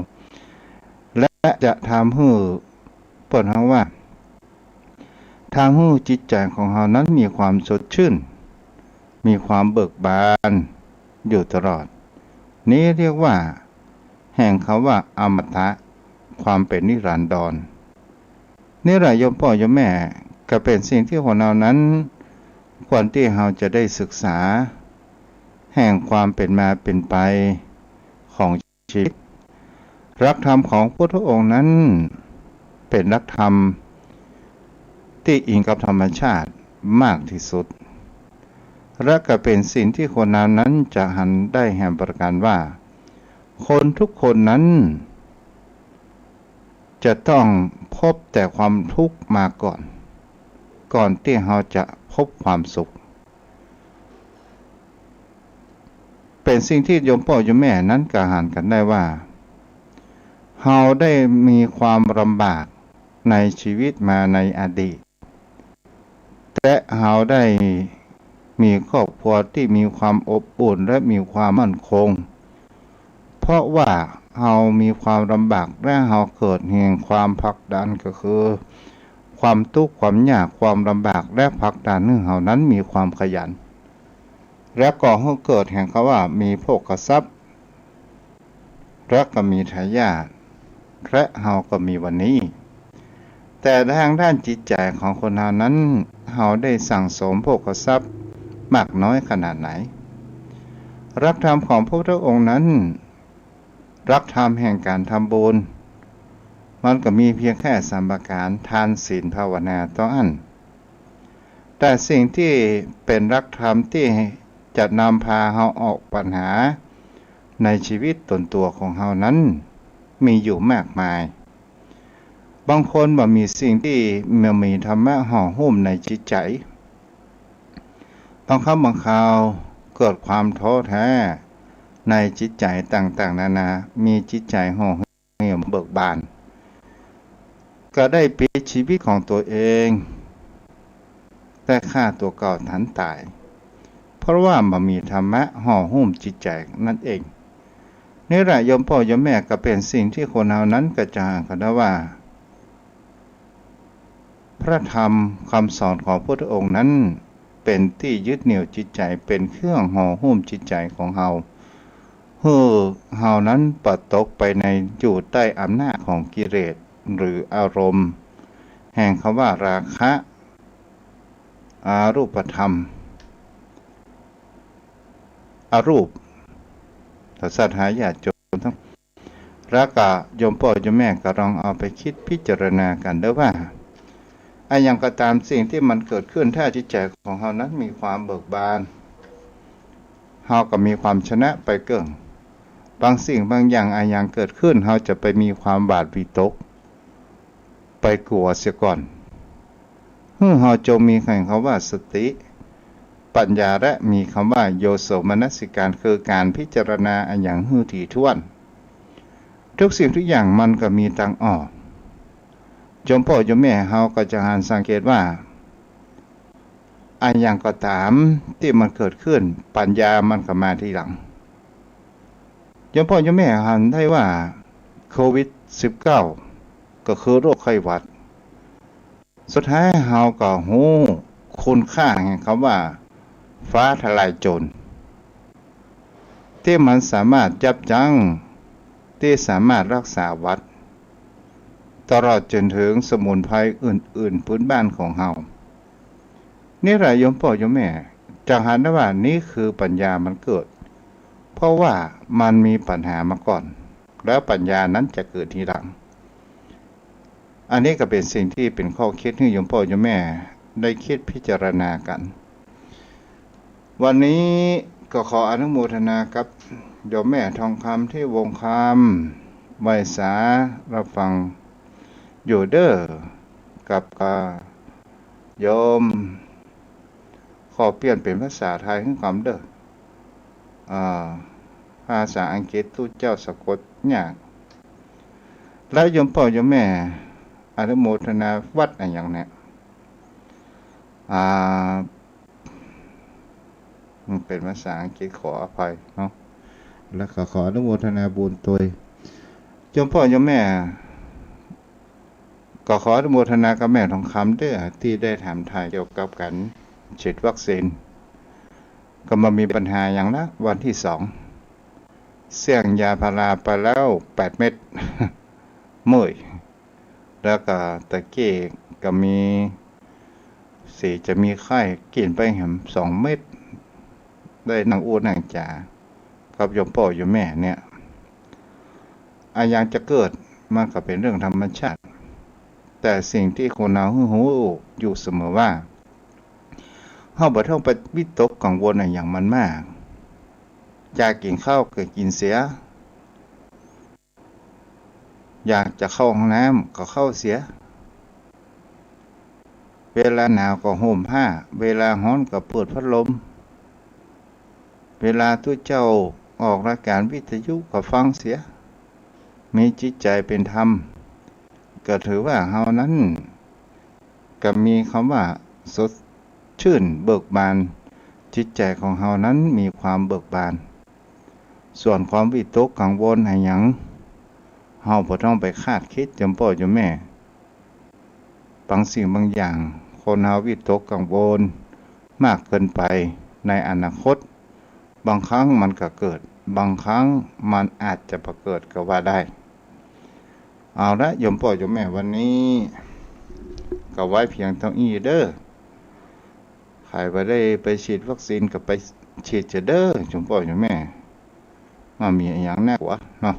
Speaker 2: และจะทำให้เปิดเราว่าทำให้จิตใจของเรานั้นมีความสดชื่นมีความเบิกบานอยู่ตลอดนี้เรียกว่าแห่งคำว่าอมตะความเป็นนิรันดรนี่แหละโยมพ่อโยมแม่ก็เป็นสิ่งที่คนเรานั้นควรที่เราจะได้ศึกษาแห่งความเป็นมาเป็นไปของชีวิตหลักธรรมของพุทธองค์นั้นเป็นหลักธรรมที่อิงกับธรรมชาติมากที่สุดและก็เป็นสิ่งที่คนเรานั้นจะหันได้แห่งประการว่าคนทุกคนนั้นจะต้องพบแต่ความทุกข์มาก่อนที่เราจะพบความสุขเป็นสิ่งที่โยมพ่อโยมแม่นั้นกระหันกันได้ว่าเราได้มีความลำบากในชีวิตมาในอดีตและเราได้มีครอบครัวที่มีความอบอุ่นและมีความมั่นคงเพราะว่าเรามีความลำบากและเราเกิดแห่งความผลักดันก็คือความทุกข์ความยากความลำบากและผลักดันให้เรานั้นมีความขยันและก็ให้เกิดแห่งคำว่ามีโภคทรัพย์และก็มีทายาทและเราก็มีวันนี้แต่ทางด้านจิตใจของคนเรานั้นเราได้สั่งสมโภคทรัพย์มากน้อยขนาดไหนหลักธรรมของพระพุทธองค์นั้นหลักธรรมแห่งการทำบุญมันก็มีเพียงแค่3ประการทานศีลภาวนาต่ออันแต่สิ่งที่เป็นหลักธรรมที่จะนำพาเราออกปัญหาในชีวิตตนตัวของเรานั้นมีอยู่มากมายบางคนบ่มีสิ่งที่มีธรรมะห่อหุ้มในจิตใจบางครั้งบางคราวเกิดความท้อแท้ในจิตใจต่างๆนานามีจิตใจห่อเหี่ยวเบิกบานก็ได้ปิดชีวิตของตัวเองแต่ฆ่าตัวเก่าทันตายเพราะว่ามันมีธรรมะห่อหุ้มจิตใจนั่นเองนี่แหละโยมพ่อโยมแม่ก็เป็นสิ่งที่คนเรานั้นกระจายกันได้ว่าพระธรรมคำสอนของพระพุทธองค์นั้นเป็นที่ยึดเหนี่ยวจิตใจเป็นเครื่องห่อหุ้มจิตใจของเราเฮานั้นปัดตกไปในอยู่ใต้อำนาจของกิเลสหรืออารมณ์แห่งคำว่าราคะอารูปธรรมอารูปถ้าสัตว์หายาจนทั้งรักกะโยมพ่อโยมแม่ก็ลองเอาไปคิดพิจารณากันเด้อว่าอย่างก็ตามสิ่งที่มันเกิดขึ้นถ้าจิตใจของเรานั้นมีความเบิกบานเราก็มีความชนะไปเกิ่งบางสิ่งบางอย่างอย่างเกิดขึ้นเราจะไปมีความบาดวิตกไปกลัวเสียก่อนเราจงมีคำว่าสติปัญญาและมีคำว่าโยโสมนสิการคือการพิจารณาอย่างถี่ถ้วนทุกสิ่งทุกอย่างมันก็มีทางออกโยมพ่อโยมแม่เราก็จะหันสังเกตว่าอย่างก็ตามที่มันเกิดขึ้นปัญญามันก็มาทีหลังโยมพ่อโยมแม่หันได้ว่าโควิด-19 ก็คือโรคไข้หวัดสุดท้ายเราก็ฮู้คุณค่าแห่งคำว่าฟ้าทลายโจรที่มันสามารถยับยั้งที่สามารถรักษาหวัดตลอดจนถึงสมุนไพรอื่นๆพื้นบ้านของเรานี่แหละโยมพ่อโยมแม่จะหันได้ว่านี่คือปัญญามันเกิดเพราะว่ามันมีปัญหามาก่อนแล้วปัญญานั้นจะเกิดทีหลังอันนี้ก็เป็นสิ่งที่เป็นข้อคิดให้โยมพ่อโยมแม่ได้คิดพิจารณากันวันนี้ก็ขออนุโมทนากับโยมแม่ทองคำที่วงคำไวสารับฟัง อยู่เด้อกับโยมขอเปลี่ยนเป็นภาษาไทยให้คำเด้ออ่าภาษาอังกฤษตู้เจ้าสะกดยากแล้วโยมพ่อโยมแม่อนุโมทนาวัดอะไรอย่างเนี้ยมันเป็นภาษาอังกฤษขออภัยเนาะแล้วก็ขออนุโมทนาบุญตัวโยมพ่อโยมแม่ก็ขออนุโมทนากับแม่ทองคำเด้อที่ได้ถามทายเกี่ยวกับการฉีดวัคซีนก็มามีปัญหาอย่างละวันที่2เสี่ยงยาพาราไปแล้ว8 เม็ด เมื่อยแล้วก็ตะกี้ก็มีจะมีไข้กินไปแหม2 เม็ดได้นางอูนางจ่ากับโยมพ่อโยมแม่เนี่ยอย่างจะเกิดมันก็เป็นเรื่องธรรมชาติแต่สิ่งที่คนเราหูอยู่เสมอว่าเฮาบ่ต้องไปวิตกกังวลอย่างมันมากอยากกินข้าวก็กินเสียอยากจะเข้าห้องน้ำก็เข้าเสียเวลาหนาวก็ห่มผ้าเวลาร้อนก็เปิดพัดลมเวลาทุกเจ้าออกรายการวิทยุก็ฟังเสียมีจิตใจเป็นธรรมก็ถือว่าเฮานั้นก็มีคำว่าสดชื่นเบิกบานจิตใจของเฮานั้นมีความเบิกบานส่วนความวิตกกังวลให้หยังเฮาบ่ต้องไปคาดคิดจำพ่อจำแม่บางสิ่งบางอย่างคนเฮาวิตกกังวลมากเกินไปในอนาคตบางครั้งมันก็เกิดบางครั้งมันอาจจะบ่เกิดก็ว่าได้เอาละโยมพ่อโยมแม่วันนี้ก็ไว้เพียงเท่านี้เด้อใครบ่ได้ไปฉีดวัคซีนก็ไปฉีดจะเด้อโยมพ่อโยมแม่มามีอย่างแน่กว่าเนาะ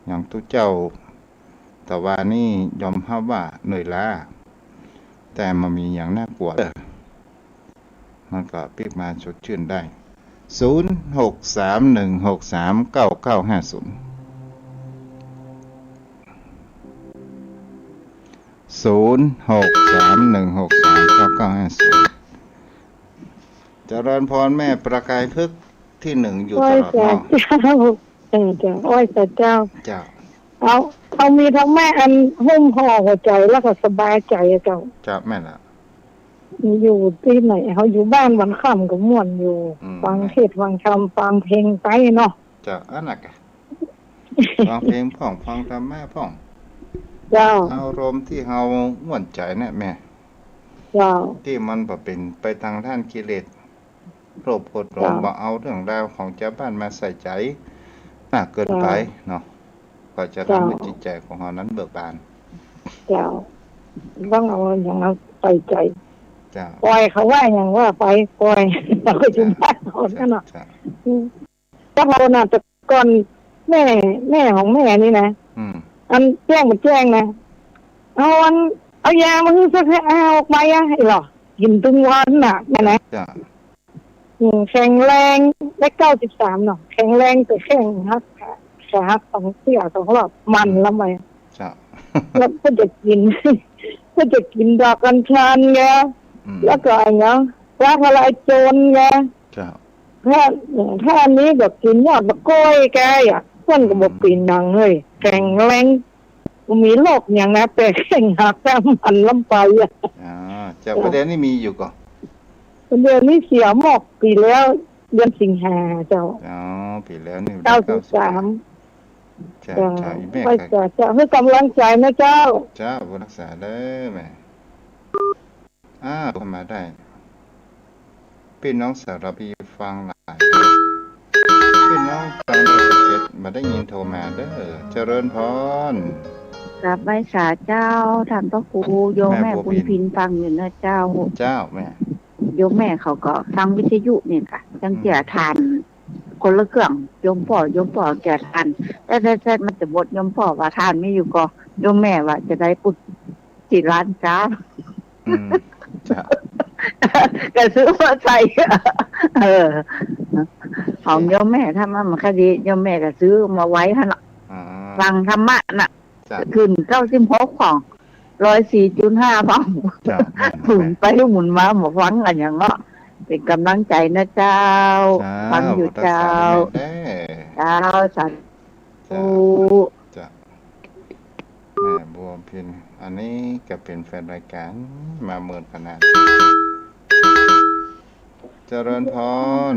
Speaker 2: อย่างทุกเจ้าแต่ว่านี่ยอมรับว่าเหนื่อยล้าแต่มันมีอย่างน่ากลัวมันก็พลิกมาสดชื่นได้0631639950 0631639950เจริญพรแม่ประกายพฤกษ์ที่1อยู่ตลอดเนาะ
Speaker 3: จ้าอ้อยแต่เจ้า
Speaker 2: เจ้า
Speaker 3: เอามีทั้งแม่อันหุ้มห่อหัวใจแล้วก็สบายใจเจ้า
Speaker 2: จ้าแม่ล่ะ
Speaker 3: อยู่ที่ไหนเขาอยู่บ้านวันค่ำก็ม่วนอยู่ฟังเทศน์ฟังธรรมฟังเพลงไปเนาะ
Speaker 2: จ้าอันนั้นก็ฟังเพลงพ่องฟังธรรมะพ่อง
Speaker 3: เจ้า
Speaker 2: อารมณ์ที่เฮาม่วนใจเนี่ยแม่
Speaker 3: เจ้า
Speaker 2: ที่มันบ่เป็นไปทางด้านกิเลสโลภโกรธหลงบ่เอาเรื่องราวของชาวบ้านมาใส่ใจมากเกินไปเนาะก็จะทำให้จิตใจของเฮานั้นเบิกบาน
Speaker 3: เจ้าต้องเอาอย่างเอาใส่ใจ
Speaker 2: จ้า
Speaker 3: ปล่อยเขาว่าอย่างว่าไปปล่อยเราก็อยู่บ้านเขานั่นน่ะถ้าเราน่ะแต่ก่อนแม่ของแม่นี่นะอันแจ้งมันแจ้งนะเอายามาให้สักเอาออกไปให้หรอกินทุกวันน่ะแม่นะแข็งแรงได้93เนาะแข็งแรงแต่แข็งฮักขา2 เที่ยว2 รอบมันแล้วไหมแล้วก็จะกินดอกกัญชาไงแล้วก็อะไรเนาะว่าอะไรโจรไงถ้าอันนี้แบบกินยอดมะกอยแกคนก็บอกกินดังเลยแข็งแรงมีโรคอย่างนะแต่แข็งหักแก้มันล้ำไป
Speaker 2: จากประเด็นนี้มีอยู่ก่อน
Speaker 3: เดือนนี้เสียหมอกปีแล้วเดือนสิงหาเจ้า
Speaker 2: ปีแล้วนี่
Speaker 3: 93จ้าไปจ้าให้กำลังใจนะเจ้า
Speaker 2: จ้าบุญรักษาเด้อแม่เข้ามาได้พี่น้องสารพีฟังหลายพี่น้องฟังเจ็ดมาได้ยินโทรมาเด้อเจริญพร
Speaker 4: กราบไหว้สาเจ้าท่านพระครูโยมแม่บุญพินฟังอยู่นะเจ้า
Speaker 2: แม่
Speaker 4: โยมแม่เขาก็ฟังวิทยุเนี่ยค่ะจังเจียทานคนละเครื่องโยมพ่อแก่ทานแต่มันจะบดโยมพ่อว่าทานไม่อยู่ก็โยมแม่ว่าจะได้ปุจิร้านจ้าก็ซื้อมาใส่ของโยมแม่ถ้ามันคดีโยมแม่ก็ซื้อมาไว้ท่านฟังธรรมะน่ะ ขึ้น96ของ104.5ฟังหมุนไปหมุนมาหมดฟังกันอย่างเนาะเป็นกำลังใจนะเจ้าฟังอยู่เจ้าเจ้าสาธุ
Speaker 2: จ้ะแม่บัวพินอันนี้ก็เป็นแฟนรายการมาเมินขนาดเจริญพร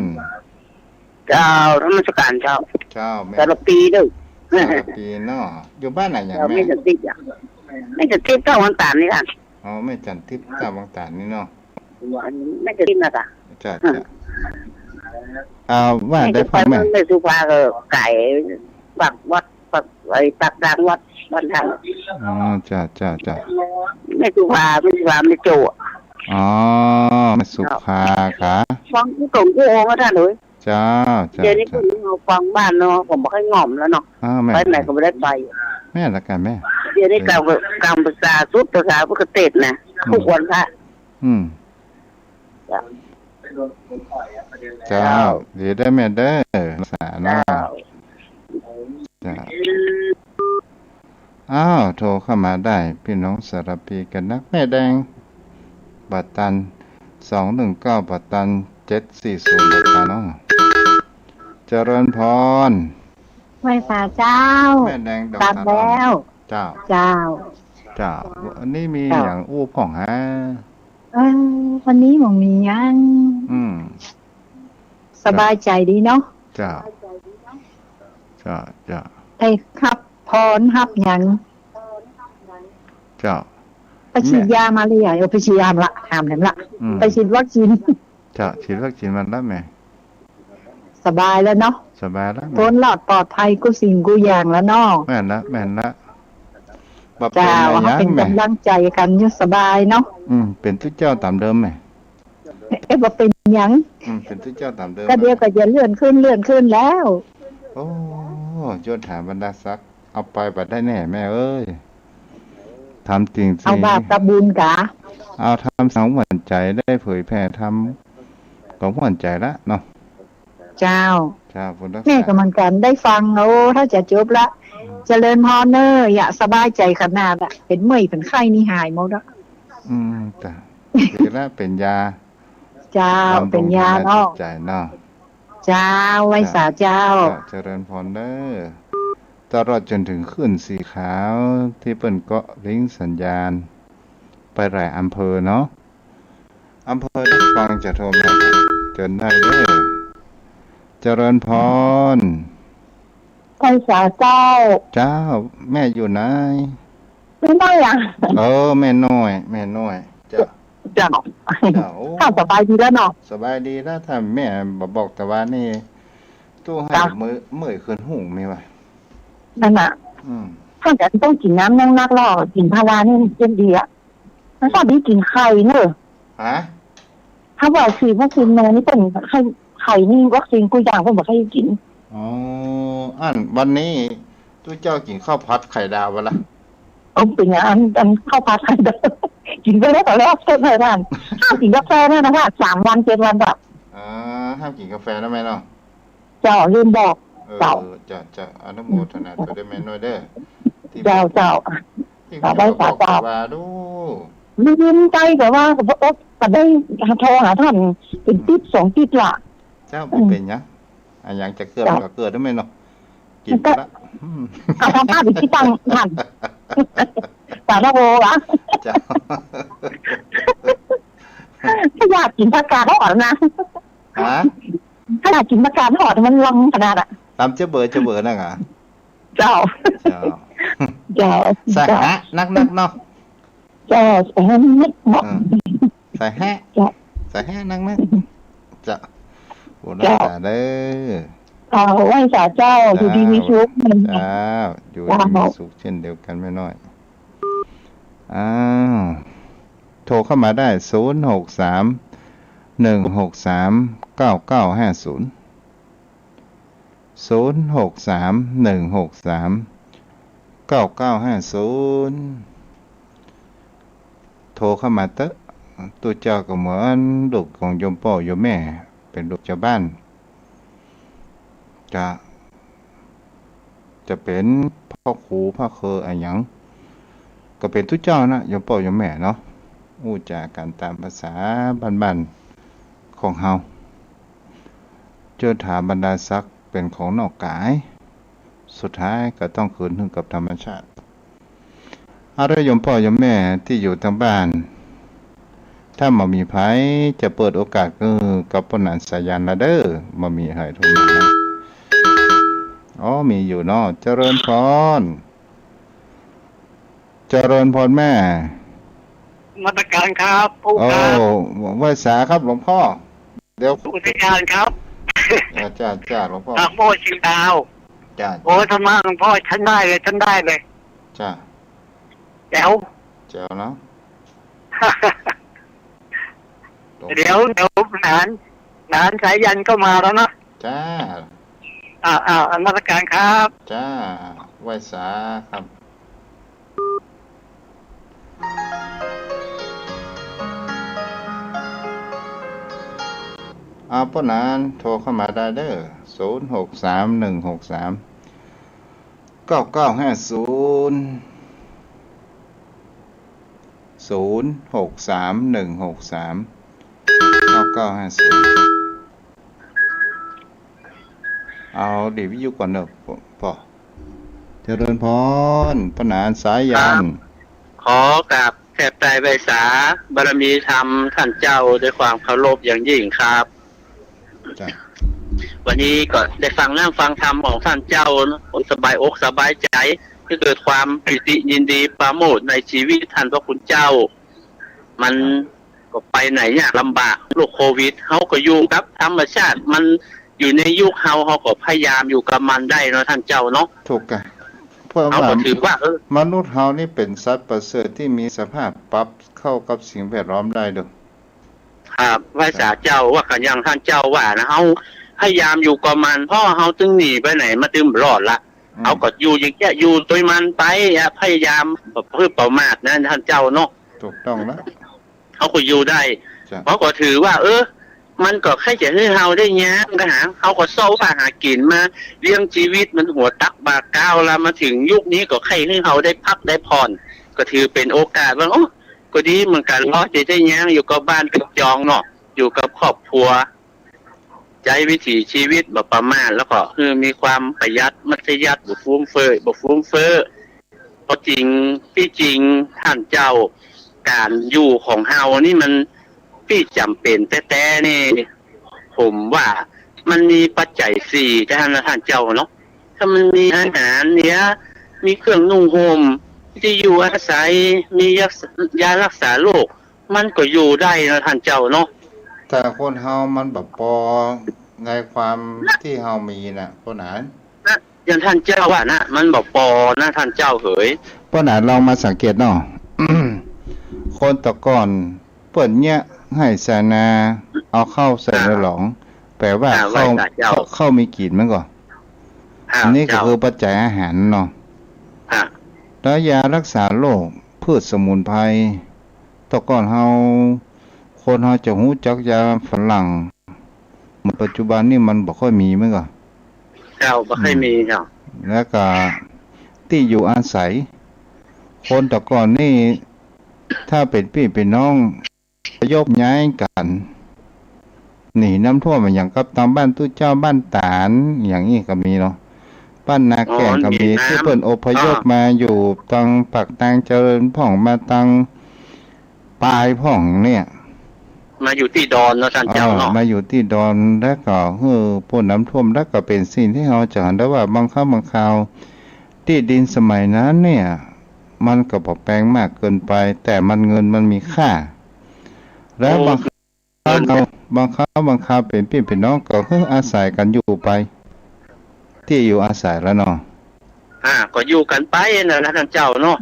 Speaker 5: เจ้านมัสการเจ้า
Speaker 2: แม่
Speaker 5: แต่ละปีเด้อ
Speaker 2: แต่ละปีเนาะอยู่บ้านไหนอย่างแม่
Speaker 5: ไม่จะติดอ่ะไม่จะติดเจ้าวันตานนี่ล่ะ
Speaker 2: อ๋อไม่จันทิพย์เจ้าวังตานนี่เนาะ
Speaker 5: ไม่จะติดนะจ๊ะ
Speaker 2: จ้ะว่าได้ฟังไหม
Speaker 5: ไม่สุภาก็ไก่ปักวัดปักไอ้ปักดังวัดบ้านทาง
Speaker 2: อ๋อจ้ะ
Speaker 5: ไม่สุภาไม่โจ
Speaker 2: อ๋อไม่สุภาค่ะ
Speaker 5: ฟังผู้กงผู้โอ้ก็ท่านเลย
Speaker 2: จ้า
Speaker 5: เดี๋ยวนี้คุณเอาฟังบ้านเนาะผมบอกให้ง่อมแล้วเนาะไปไหนก็ไม่ได้ไป
Speaker 2: แม่ละกันแม่
Speaker 5: เดี๋ยวนี้การภาษาสุดภาษาปกตินะทุกวันพระ
Speaker 2: เจ้าดีได้แม่ได้ภาษาเนาะจ้าโทรเข้ามาได้พี่น้องสารพีกันนักแม่แดงบัตรตัน219บัตรตัน740บัตรตันเนาะเจริญพร
Speaker 4: ไหว้พระเจ้า
Speaker 2: แม่แดงดอก
Speaker 4: ตัดแล้ว
Speaker 2: เจ้าอันนี้มีอย่างอู้ผ่องฮะ
Speaker 4: วันนี้หมองมียังสบายใจดีเนาะ
Speaker 2: เจ้า
Speaker 4: ไอ้ครับพรฮับยัง
Speaker 2: เจ้า
Speaker 4: ไปฉีดยามาเลยไปฉีดยาละถามละไปฉีดวัคซีน
Speaker 2: ฉีดวัคซีนมันแล้วไหม
Speaker 4: สบายแล้วเนาะ
Speaker 2: สบายแล้ว
Speaker 4: พ้นหลอดปลอดภัยกูสิ่งกูอย่างแล้วเนาะ
Speaker 2: แม่นละ
Speaker 4: เจ้าเป็นกำลังใจกันอยู่สบายเนาะ
Speaker 2: เป็นทุกเจ้าตามเดิมไหม
Speaker 4: บ่เป็นยัง
Speaker 2: เป็นทุกเจ้าตามเดิม
Speaker 4: ก็เดียวก็จะเลื่อนขึ้นแล้ว
Speaker 2: โอ้ยศถาบรรดาศักดิ์เอาไปบัดได้แน่แม่เอ้ยทำจริง
Speaker 4: เอาบาปตะบุญกะ
Speaker 2: เอาทำสังหวันใจได้เผยแผ่ทำของหวันใจละเนาะ
Speaker 4: เจ้า
Speaker 2: คุณรักษา
Speaker 4: แม่ก็เหมือนกันได้ฟังถ้าจะจบละเจริญพรเนออย่าสบายใจขนาดอะเป็นเมื่อยเป็นไข้นี่หายหมดแล้ว
Speaker 2: จ้ะดีแล้วเป็นยา
Speaker 4: เจ้าเป็นยาเนาะ
Speaker 2: ใจเนาะ
Speaker 4: เจ้าไว้สาเจ้า
Speaker 2: เจริญพรเด้อตลอดจนถึงขึ้นสีขาวที่เปิ้นเกาะลิงสัญญาณไปหลายอำเภอเนาะอำเภอได้ฟังจะโทรมาจนได้เด้อเจริญพร
Speaker 3: ไพศาลเจ้า
Speaker 2: แม่อยู่ไหน
Speaker 3: ไม่ได้อ่ะ
Speaker 2: แม่น้อย
Speaker 3: จ้าข้าสบายดีแล้วเนาะ
Speaker 2: สบายดีแล้วถ้าแม่บอกแต่ว่านี่ตู้ให้มือขึ้นหุ่งมีวะ
Speaker 3: นั่นน่ะถ้าจะต้องกินน้ำนักๆแล้วกินพารานี่เจ็บดีอ่ะแล้วชอบดีกินไข่เนอะถ้าบอกฉีดวัคซีนโนนี่เป็นไข่นี่วัคซีนกูอย่างผมบอกให้กิน
Speaker 2: วันนี้ตู้เจ้ากินข้าวผัดไข่ดาวละ
Speaker 3: เป็นอย่างอันข้าวผัดไข่ดาวกินไปแล้วแต่แรกเท่าไหร่ท่านห้ามกินกาแฟนะนะคะ3 วัน 7 วันแบบ
Speaker 2: ห้ามกินกาแฟได้ไหมเนาะ
Speaker 3: เจ้าลืมบอก
Speaker 2: จะอนุโมทนาตัวได้แม่น้อยเด้อ
Speaker 3: เจ้า
Speaker 2: ได้ฝากดู
Speaker 3: ลืมใจแต่ว่าก็ได้โทรหาท่านเป็นติ๊บ2 ติ๊บละ
Speaker 2: เจ้าเป็นยังอย่างจะเกิดก็เกิดได้ไหมเนาะกินไปละ
Speaker 3: เอาทำภาพอีกที่ตั้งท่านสาธโวะถ้าอยากกินผักกาดทอดนะถ้าอยากกินผักกาดทอดมันลังขนาดอะ
Speaker 2: ตามเจ้าเบอร์นั่งอ่ะ
Speaker 3: เจ้า
Speaker 2: ใส่ฮะนักเนาะ
Speaker 3: เจ้าใส่ฮะนิดเนาะ
Speaker 2: ใส่ฮะนักจะโอ้รักษาเด้
Speaker 3: อไหว้สาเจ้าอยู่ดีมีสุข
Speaker 2: อยู่ดีมีสุขเช่นเดียวกันไม่น้อยโทรเข้ามาได้063-163-9950 โทรเข้ามาตัวเจ้าก็เหมือนลูกของโยมพ่อโยมแม่เป็นลูกชาวบ้านจะ จะเป็นพ่อครูพ่อเคออะไรอย่างก็เป็นทุกเจ้านะยมพ่อยมแม่เนาะอู้จากันตามภาษาบ้านๆของเฮาเจอถาบรรดาศักดิ์เป็นของนอกกายสุดท้ายก็ต้องคืนถึงกับธรรมชาติอาระยมพ่อยมแม่ที่อยู่ทางบ้านถ้ามามีไผจะเปิดโอกาสก็กับปนันสายันละเด้อมามีให้ทุกมาอ๋อมีอยู่เนาะเจริญพรเจริญพรแม่
Speaker 6: มาตรการครับผู้ครับ
Speaker 2: ไหว้สาครับหลวงพ่อเดี๋ยว
Speaker 6: ผู้จัดการครับ
Speaker 2: จ้าหลวงพ่อ
Speaker 6: ทางโม่ชิงดาว
Speaker 2: จ้า
Speaker 6: โอ้ธรรมะหลวงพ่อฉันได้เลย
Speaker 2: จ้า
Speaker 6: แจ๋ว
Speaker 2: เจ้าเนาะ
Speaker 6: เดี๋ยวหนานสายยันก็มาแล้วนะ
Speaker 2: จ้า
Speaker 6: มาตรการครับ
Speaker 2: จ้าไหว้สาครับป้อนานโทรเข้ามาได้เด้อเอาดิวิยุก่อนเนอะพ่อเจริญพรป้อนานสายยัน
Speaker 7: ขอกับแทบใจใบสาบารมีธรรมท่านเจ้าด้วยความเคารพอย่างยิ่งครับวันนี้ก็ได้ฟังเรื่องฟังธรรมของท่านเจ้าสบายอกสบายใจก็เกิดความปิติยินดีปราโมทย์ในชีวิตท่านพระคุณเจ้ามันก็ไปไหนเนี่ยลำบากโรคโควิดเขาก็อยู่ครับธรรมชาติมันอยู่ในยุคเขาก็พยายามอยู่กับมันได้เนาะท่านเจ้าเนาะ
Speaker 2: ถูกกันเพราะว่าถือว่ามนุษย์เฮานี่เป็นสัตว์ประเสริฐที่มีสภาพปรับเข้ากับสิ่งแวดล้อมได้ด้วย
Speaker 7: ครับว่าสาเจ้าว่ากันยังท่านเจ้าว่านะเฮาพยายามอยู่กับมันเพราะเฮาตึงหนีไปไหนมาตึงรอดละเอาก็อยู่อย่างเงี้ยอยู่โดยมันไปพยายามเพื่อประมาทนะท่านเจ้าเนาะ
Speaker 2: ถูกต้องแล้ว
Speaker 7: เขาก็อยู่ได้เพราะก็ถือว่ามันก็แค่จะให้เฮาได้แย้มกันหาเขาก็เศร้าหากินมาเลี้ยงชีวิตมันหัวตักบากก้าวแล้วมาถึงยุคนี้ก็แค่ให้เฮาได้พักได้ผ่อนก็ถือเป็นโอกาสว่าก็ดีเหมือนกันเนาะจะได้แย้มอยู่กับบ้านกับจองเนาะอยู่กับครอบครัวใจวิถีชีวิตแบบประมาณแล้วก็คือมีความประหยัดมัธยัสถ์บุฟุ้งเฟ้อเพราะจริงที่จริงท่านเจ้าการอยู่ของเฮานี่มันที่จำเป็นแต่นี่ผมว่ามันมีปัจจัย4ท่านเจ้าเนาะถ้ามันมีอาหารเนี้ยมีเครื่องนุ่งห่มที่อยู่อาศัยมียารักษาโรคมันก็อยู่ได้นะท่านเจ้าเนาะ
Speaker 2: แต่คนเฮามันแบบพอในความที่เฮามีนะป้อนาน
Speaker 7: อย่างท่านเจ้าว่านะมันแบบพอนะท่านเจ้าเอ๋ย
Speaker 2: ป้อนานลองมาสังเกตเนาะ คนตะก่อนเปิดเนี้ยให้สานาเอาเข้าใส่ในหลองแปลว่าเข้ามีกลิ่นมั้งก่อนอันนี้ก็คือปัจจัยอาหารเนาะแล้วยารักษาโรคพืชสมุนไพรตะก่อนคนเฮาจะหูจักยาฝรั่งปัจจุบันนี่มันบ่ค่อยมีมั้งก่อน
Speaker 7: บ่ค่อยมีเนาะ
Speaker 2: แล้วก็ที่อยู่อาศัยคนตะก่อนนี่ถ้าเป็นพี่เป็นน้องยกย้ายกันหนีน้ำท่วมอย่างกับตามบ้านตู้เจ้าบ้านตาลอย่างนี้ก็มีเนาะบ้านนาแก่ก็มีที่เพิ่นอพยพมาอยู่ตังปักตังเจริญพ่องมาตังปลายพ่องเนี่ย
Speaker 7: มาอยู่ที่ดอนเนาะท่านเจ้าเนาะ
Speaker 2: มาอยู่ที่ดอนแล้วก็พ้นน้ำท่วมแล้วก็เป็นสิ่งที่เราจะเห็นได้ว่าบางคราวที่ดินสมัยนั้นเนี่ยมันก็บ่แปลงมากเกินไปแต่มันเงินมันมีค่าแล้วบางคราวเป็นพี่เป็นน้องก็อาศัยกันอยู่ไปที่อยู่อาศัยแล้วเนาะ
Speaker 7: ก็อยู่กันไปนะท่านเจ้าเนาะ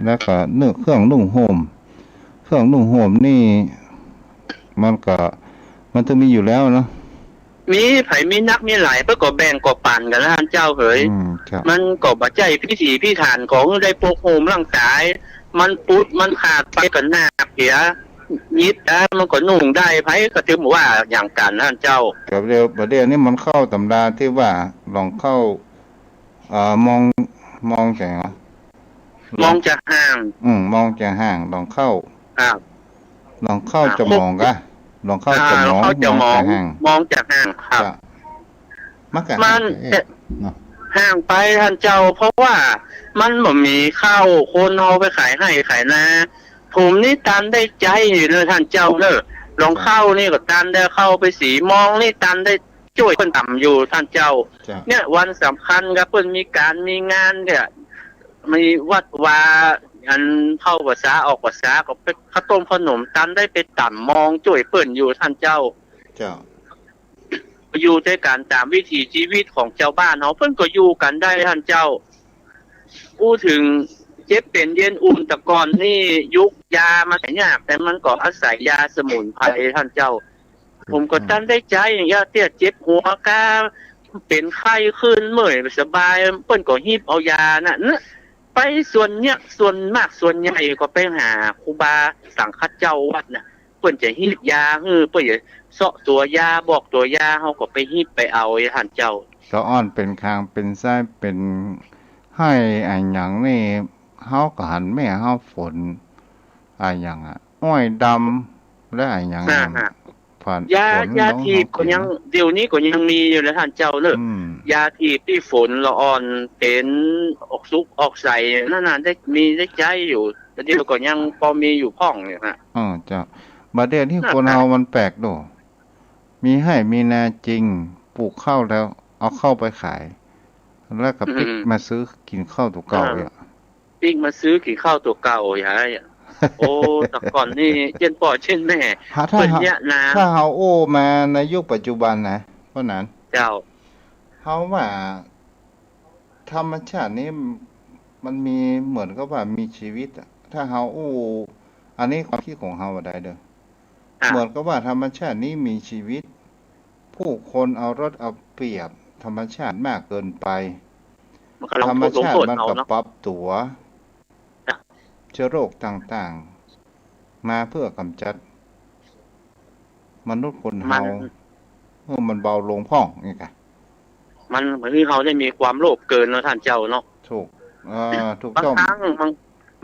Speaker 2: แล้วก็เครื่องนุ่งห่มนี่มันต้องมีอยู่แล้วเนาะ
Speaker 7: มีไผมีนักมีหลายเพื่อก็แบ่งก็ปั่นกันท่านเจ้าเอ๋ยมันก็บ่ใจพิถีพิถันของได้ปกโฮมร่างกายมันปุ๊ดมันขาดไปก็หน้าเสียยิดมันก็นุ่งได้ไผก็ถือว่าอย่างกันท่านเจ้า
Speaker 2: กับเดี๋ยวนี่มันเข้าตำราที่ว่าลองเข้า มองจาก
Speaker 7: มองจากห่าง
Speaker 2: มองจากห่างลองเข้า
Speaker 7: ครับ
Speaker 2: ลองเข้าจะมองกะลองเข้าจะมอง
Speaker 7: มองจากห่างครับมันห่างไปท่านเจ้าเพราะว่ามันบ่มีข้าวคนเอาไปขายให้ขายนาผมนี่ตันได้ใจเลยท่านเจ้าเด้อลองเข้านี่ก็ตันได้เข้าไปสีมองนี่ตันได้ช่วยเพิ่นต่ำอยู่ท่านเจ้าเนี่ยวันสำคัญครับเพิ่นมีการมีงานเนี่ยมีวัดวาอันเข้าภาษาออกภาษาก็ไปข้าวต้มขนมตันได้ไปต่ำมองช่วยเพิ่นอยู่ท่านเจ้าอยู่ด้วยกันตามวิถีชีวิตของเจ้าบ้านเขาเพิ่นก็อยู่กันได้ท่านเจ้าอู้ถึงเจ็บเป็นเย็นอุ่นแต่ก่อนนี่ยุคยามาแต่ยากแต่มันก็อาศัยยาสมุนไพรท่านเจ้าผมก็ตั้นได้ใจอย่างเงี้ยเตี้ยเจ็บหัวกาเป็นไข้ขึ้นเมื่อยสบายเปิ้นก็ฮีบเอายาน่ะไปส่วนเนี้ยส่วนมากส่วนใหญ่ก็ไปหาครูบาสังฆเจ้าวัดน่ะเปิ้นจะฮีบยาเปิ้นจะเสาะตัวยาบอกตัวยาเฮาก็ไปฮีบไปเอาท่านเจ้า
Speaker 2: สะอ้อนเป็นคางเป็นไส้เป็นให้อันหยังนี่เฮาก็หันแม่เฮาฝนอันหยังอ้อยดำและอันหยัง
Speaker 7: ยาทีบก็ยังเดี๋ยวนี้ก็ยังมีอยู่นะท่านเจ้าเนอะยาทีบที่ฝนละอ่อนเป็นออกซุกออกใสนั่นน่ะได้มีได้ใจอยู่แต่เดี๋ยวก็ยังพอมีอยู่พ่องอยู่ฮะ
Speaker 2: เจ้าบัดเดี๋ยวที่คนเฮามันแปลกโดมีให้มีนาจริงปลูกข้าวแล้วเอาเข้าไปขายแล้วก็ปิ๊กมาซื้อกินข้าวตัวเก่าเนี่ย
Speaker 7: ปิ๊กมาซื้อกินข้าวตัวเก่าอย่างไรโอ้แต่ก่อนนี่เช่นพ่อเช่นแม่
Speaker 2: เพิ่นเนี่ยนะถ้าเฮาโอ้มาในยุคปัจจุบันนะเพราะนั้น
Speaker 7: เจ้า
Speaker 2: เฮาว่าธรรมชาตินี้มันมีเหมือนกับว่ามีชีวิตถ้าเฮาโอ้อันนี้ความคิดของเฮาว่าได้เด้อเหมือนกับว่าธรรมชาตินี้มีชีวิตผู้คนเอารถเอาเปรียบธรรมชาติมากเกินไปธรรมชาติมันก็ปรับตัวเชื้อโรคต่างๆมาเพื่อกำจัดมนุษย์คนเฮามันเบาลงพ่องนี่ไง
Speaker 7: มันเหมือนที่เขาได้มีความโลภเกินแล้วท่านเจ้าเนาะ
Speaker 2: ถูก
Speaker 7: บา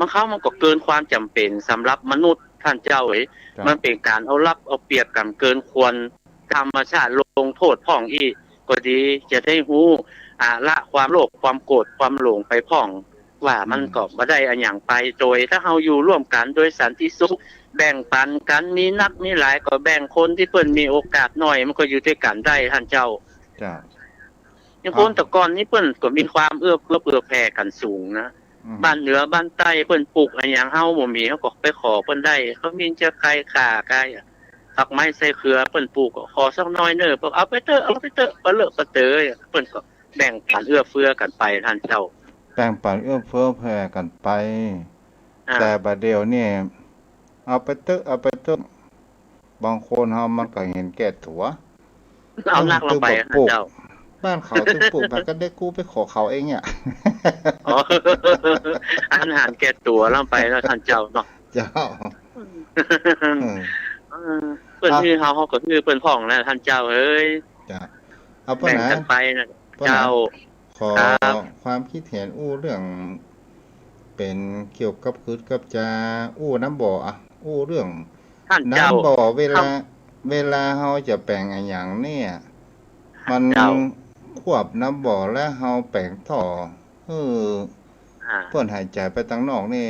Speaker 7: งครั้งมันก็เกินความจำเป็นสำหรับมนุษย์ท่านเจ้ามันเป็นการเอารับเอาเปรียบกันเกินควรธรรมชาติลงโทษพ่องอีกก็ดีจะได้รู้ละความโลภความโกรธความหลงไปพ่องว่ามันก็บ่ได้อันอย่างไปโดยถ้าเราอยู่ร่วมกันโดยสันติสุขแบ่งปันกันมีนักมีหลายก็แบ่งคนที่เพิ่นมีโอกาสน้อยมันก็อยู่ด้วยกันได้ท่านเจ้าอย่างคนแต่ก่อนนี้เพิ่นก็มีความเอื้อแผ่กันสูงนะบ้านเหนือบ้านใต้เพิ่นปลูกอันอย่างเฮาบ่มีเฮาก็ไปขอเพิ่นได้เขามีจะไก่ขาไก่ผักไม้ใส่เครือเพิ่นปลูกก็ขอสักน้อยเด้อเพิ่นเอาไปเถอะปะเลอะปะเตยเพิ่นก็แบ่งปันเอื้อเฟื้อกันไปท่านเจ้า
Speaker 2: แบ่งปันเอื้อเฟื้อแผ่กันไปแต่บัดเดี๋ยวนี่เอาไปเถอะบางคนเฮามันก็เห็นแก่ตัว
Speaker 7: เอานักลงไปท่านเจ้า
Speaker 2: บ้านเขาตึ้งปลูกแบบก็ได้กู้ไปขอเขาเองเนี่ย
Speaker 7: อาหารแก่ตัวลงไปแล้วท่านเจ้าเนาะ
Speaker 2: เจ้า
Speaker 7: เพิ่นที่เขาก็คือเพิ่นพ้องแล้วท่านเจ้าเอ้ย
Speaker 2: จ้ะเอา
Speaker 7: แบ่งกันไปนะเจ้า
Speaker 2: ขอความคิดเห็นเรื่องเป็นเกี่ยวกับคืดกับจาน้ำบ่เรื่องน้ำบ่เวลาเฮาจะแปลงอะไรอย่างเนี่ยมันควบน้ำบ่อและเฮาแปลงท่อเพื่อนหายใจไปทางนอกนี่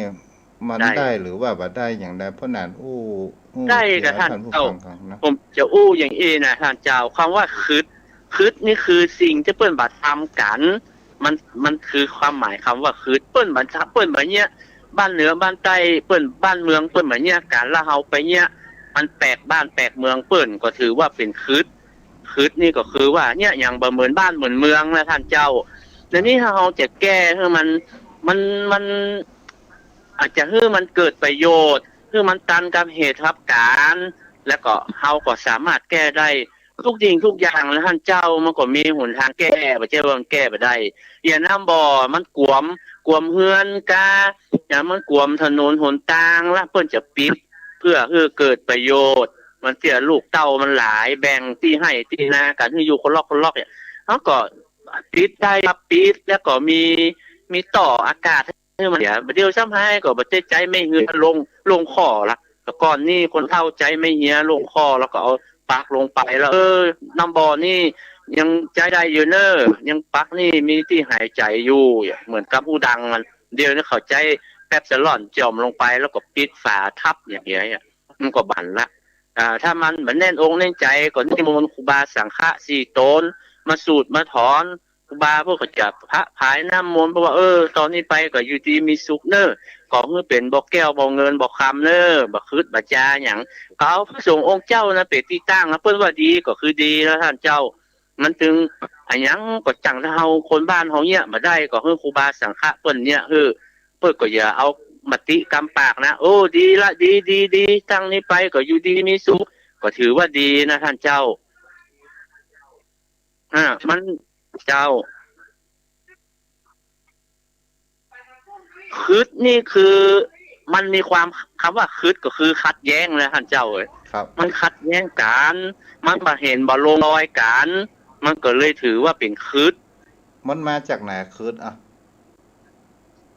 Speaker 2: มันได้หรือว่าบ่ได้อย่างใดเพราะนั้น
Speaker 7: ได้กับท่านเจ้าผมจะอย่างนะท่านเจ้าคำว่าคืดนี่คือสิ่งที่เปิ้นบัดทำกันมันคือความหมายคำว่าคืดเปิ้นบัดเนี้ยบ้านเหนือบ้านใต้เปิ้นบ้านเมืองเปิ้นแบบเนี้ยการละเฮาไปเนี้ยมันแปลกบ้านแปลกเมืองเปิ้นก็ถือว่าเป็นคืดนี่ก็คือว่าเนี่ยอย่างบ่เหมือนบ้านเหมือนเมืองนะท่านเจ้าแล้วนี่ถ้าเราจะแก้ให้มันอาจจะให้มันเกิดประโยชน์ให้มันตันกับเหตุรับการแล้วก็เฮาก็สามารถแก้ได้ทุกสิ่งทุกอย่างแล้วท่านเจ้ามันก็มีหนทางแก้บ่ใช่ว่ามันแก้บ่ได้อย่างน้ำบ่อมันกวมเฮือนกาอย่างมันกวมถนนหนทางแล้วเพิ่นจะปิดเพื่อให้เกิดประโยชน์มันเสียลูกเต้ามันหลายแบ่งที่ให้ที่นากันที่อยู่คนลอกเนี่ยเขาก็ ปิดได้ปิดแล้วก็มีต่ออากาศให้มันเดี๋ยวเดียวซ้ำให้ก็บ่ใจไม่เหือลงคอละแต่ก่อนนี่คนเฒ่าใจไม่เหียลงคอแล้วก็เอาปากลงไปแล้วน้ำบ่อนี่ยังใจได้อยู่เนอะยังปักนี่มีที่หายใจอยู่เหมือนกับผู้ดังมันเดียวนี่เขาใจแป๊บสะหล่อนจอมลงไปแล้วก็ปิดฝาทับอย่างเงี้ยมันก็บั่นละถ้ามันเหมือนแน่นองค์แน่นใจก่อนที่มนต์ครูบาสังฆะ4 ตนมาสูตรมาถอนครูบาพวกเขาจะพระผายน้ำมนต์เพราะว่าตอนนี้ไปก็อยู่ดีมีสุขเนอะก็คือเป็นบ่แก้วบ่เงินบ่คำเนอะบ่คืดบ่จาอย่างเขาพระสงฆ์องค์เจ้านะเป็นที่ตั้งนะเพิ่นว่าดีก็คือดีแล้วท่านเจ้ามันถึงอันยังก็จังเฮาคนบ้านเฮาเนี่ยมาได้ก็คือครูบาสังฆะเพิ่นเนี่ยเพิ่นก็อย่าเอามติกำปากนะดีละดีตั้งนี้ไปก็อยู่ดีมีสุขก็ถือว่าดีนะท่านเจ้ามันเจ้าคืดนี่คือมันมีความคำว่าคืดก็คือคัดแย้งนะท่านเจ้ามันคัดแย้งกันมันมาเห็นบ่ลงรอยกันมันก็เลยถือว่าเป็นคืด
Speaker 2: มันมาจากไหนคืด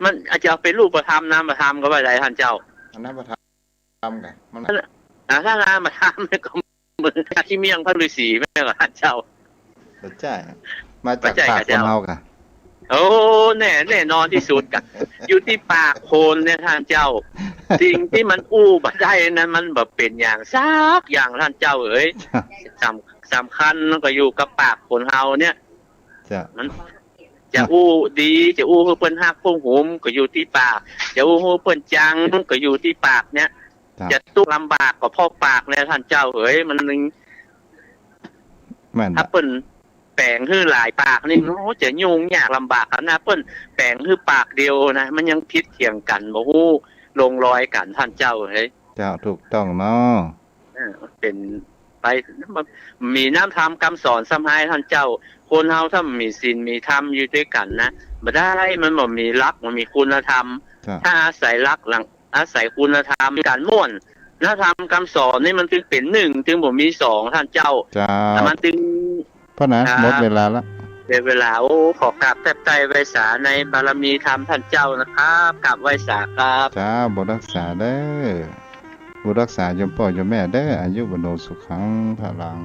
Speaker 7: มันอาจจะเป็นรูปธรรมนามธรรมก็ว่าได้ท่านเจ้
Speaker 2: านามธรรมกันมัน
Speaker 7: ถ้านามธรรมก็เหมือนที่เมียงพระฤาษีแม่ก็ท่านเจ้า
Speaker 2: ใช่มาจากปากคนเฮากัน
Speaker 7: แน่นอนที่สุดกันอยู่ที่ปากคนเนี่ยท่านเจ้าสิ่งที่มันอู้บ่ได้นั้นมันแบบเป็นอย่างซักอย่างท่านเจ้าสำคัญก็อยู่กับปากคนเฮาเนี่ยมันจะอู้ดีจะอู้เพิ่นฮักพุ่งหุมก็อยู่ที่ปากจะอู้เพิ่นจังก็อยู่ที่ปากเนี่ยจะทุกข์ลำบากก็เพราะปากเนี่ยท่านเจ้ามันนึงถ้าเพิ่นแปลงคือหลายปากนี่จะยุ่งยากลำบากนะเพิ่นแปลงคือปากเดียวนะมันยังพิษเถียงกันบ่ฮู้ลงรอยกันท่านเจ้า
Speaker 2: เจ้าถูกต้องเนาะ
Speaker 7: เป็นไปมีน้ำธรรมคำสอนสมัยท่านเจ้าคนเฮาถ้ามีศีลมีธรรมอยู่ด้วยกันนะบ่ได้มันบ่มีรักมันมีคุณธรรมถ้าอาศัยรักหลังอาศัยคุณธรรมการม่วนแล้วธรรมคำสอนนี่มันถึงเป็น1ถึงบ่มี2ท่านเจ้ามันถึง
Speaker 2: เพราะนะหมดเวลาละ
Speaker 7: เวลาขอกราบแทบใจไว้สาในบารมีธรรมท่านเจ้านะครับกราบไว้สาครับ
Speaker 2: จ้าบ่รักษาเด้อบ่รักษาโยมพ่อโยมแม่เด้ออายุวโนสุขังพลัง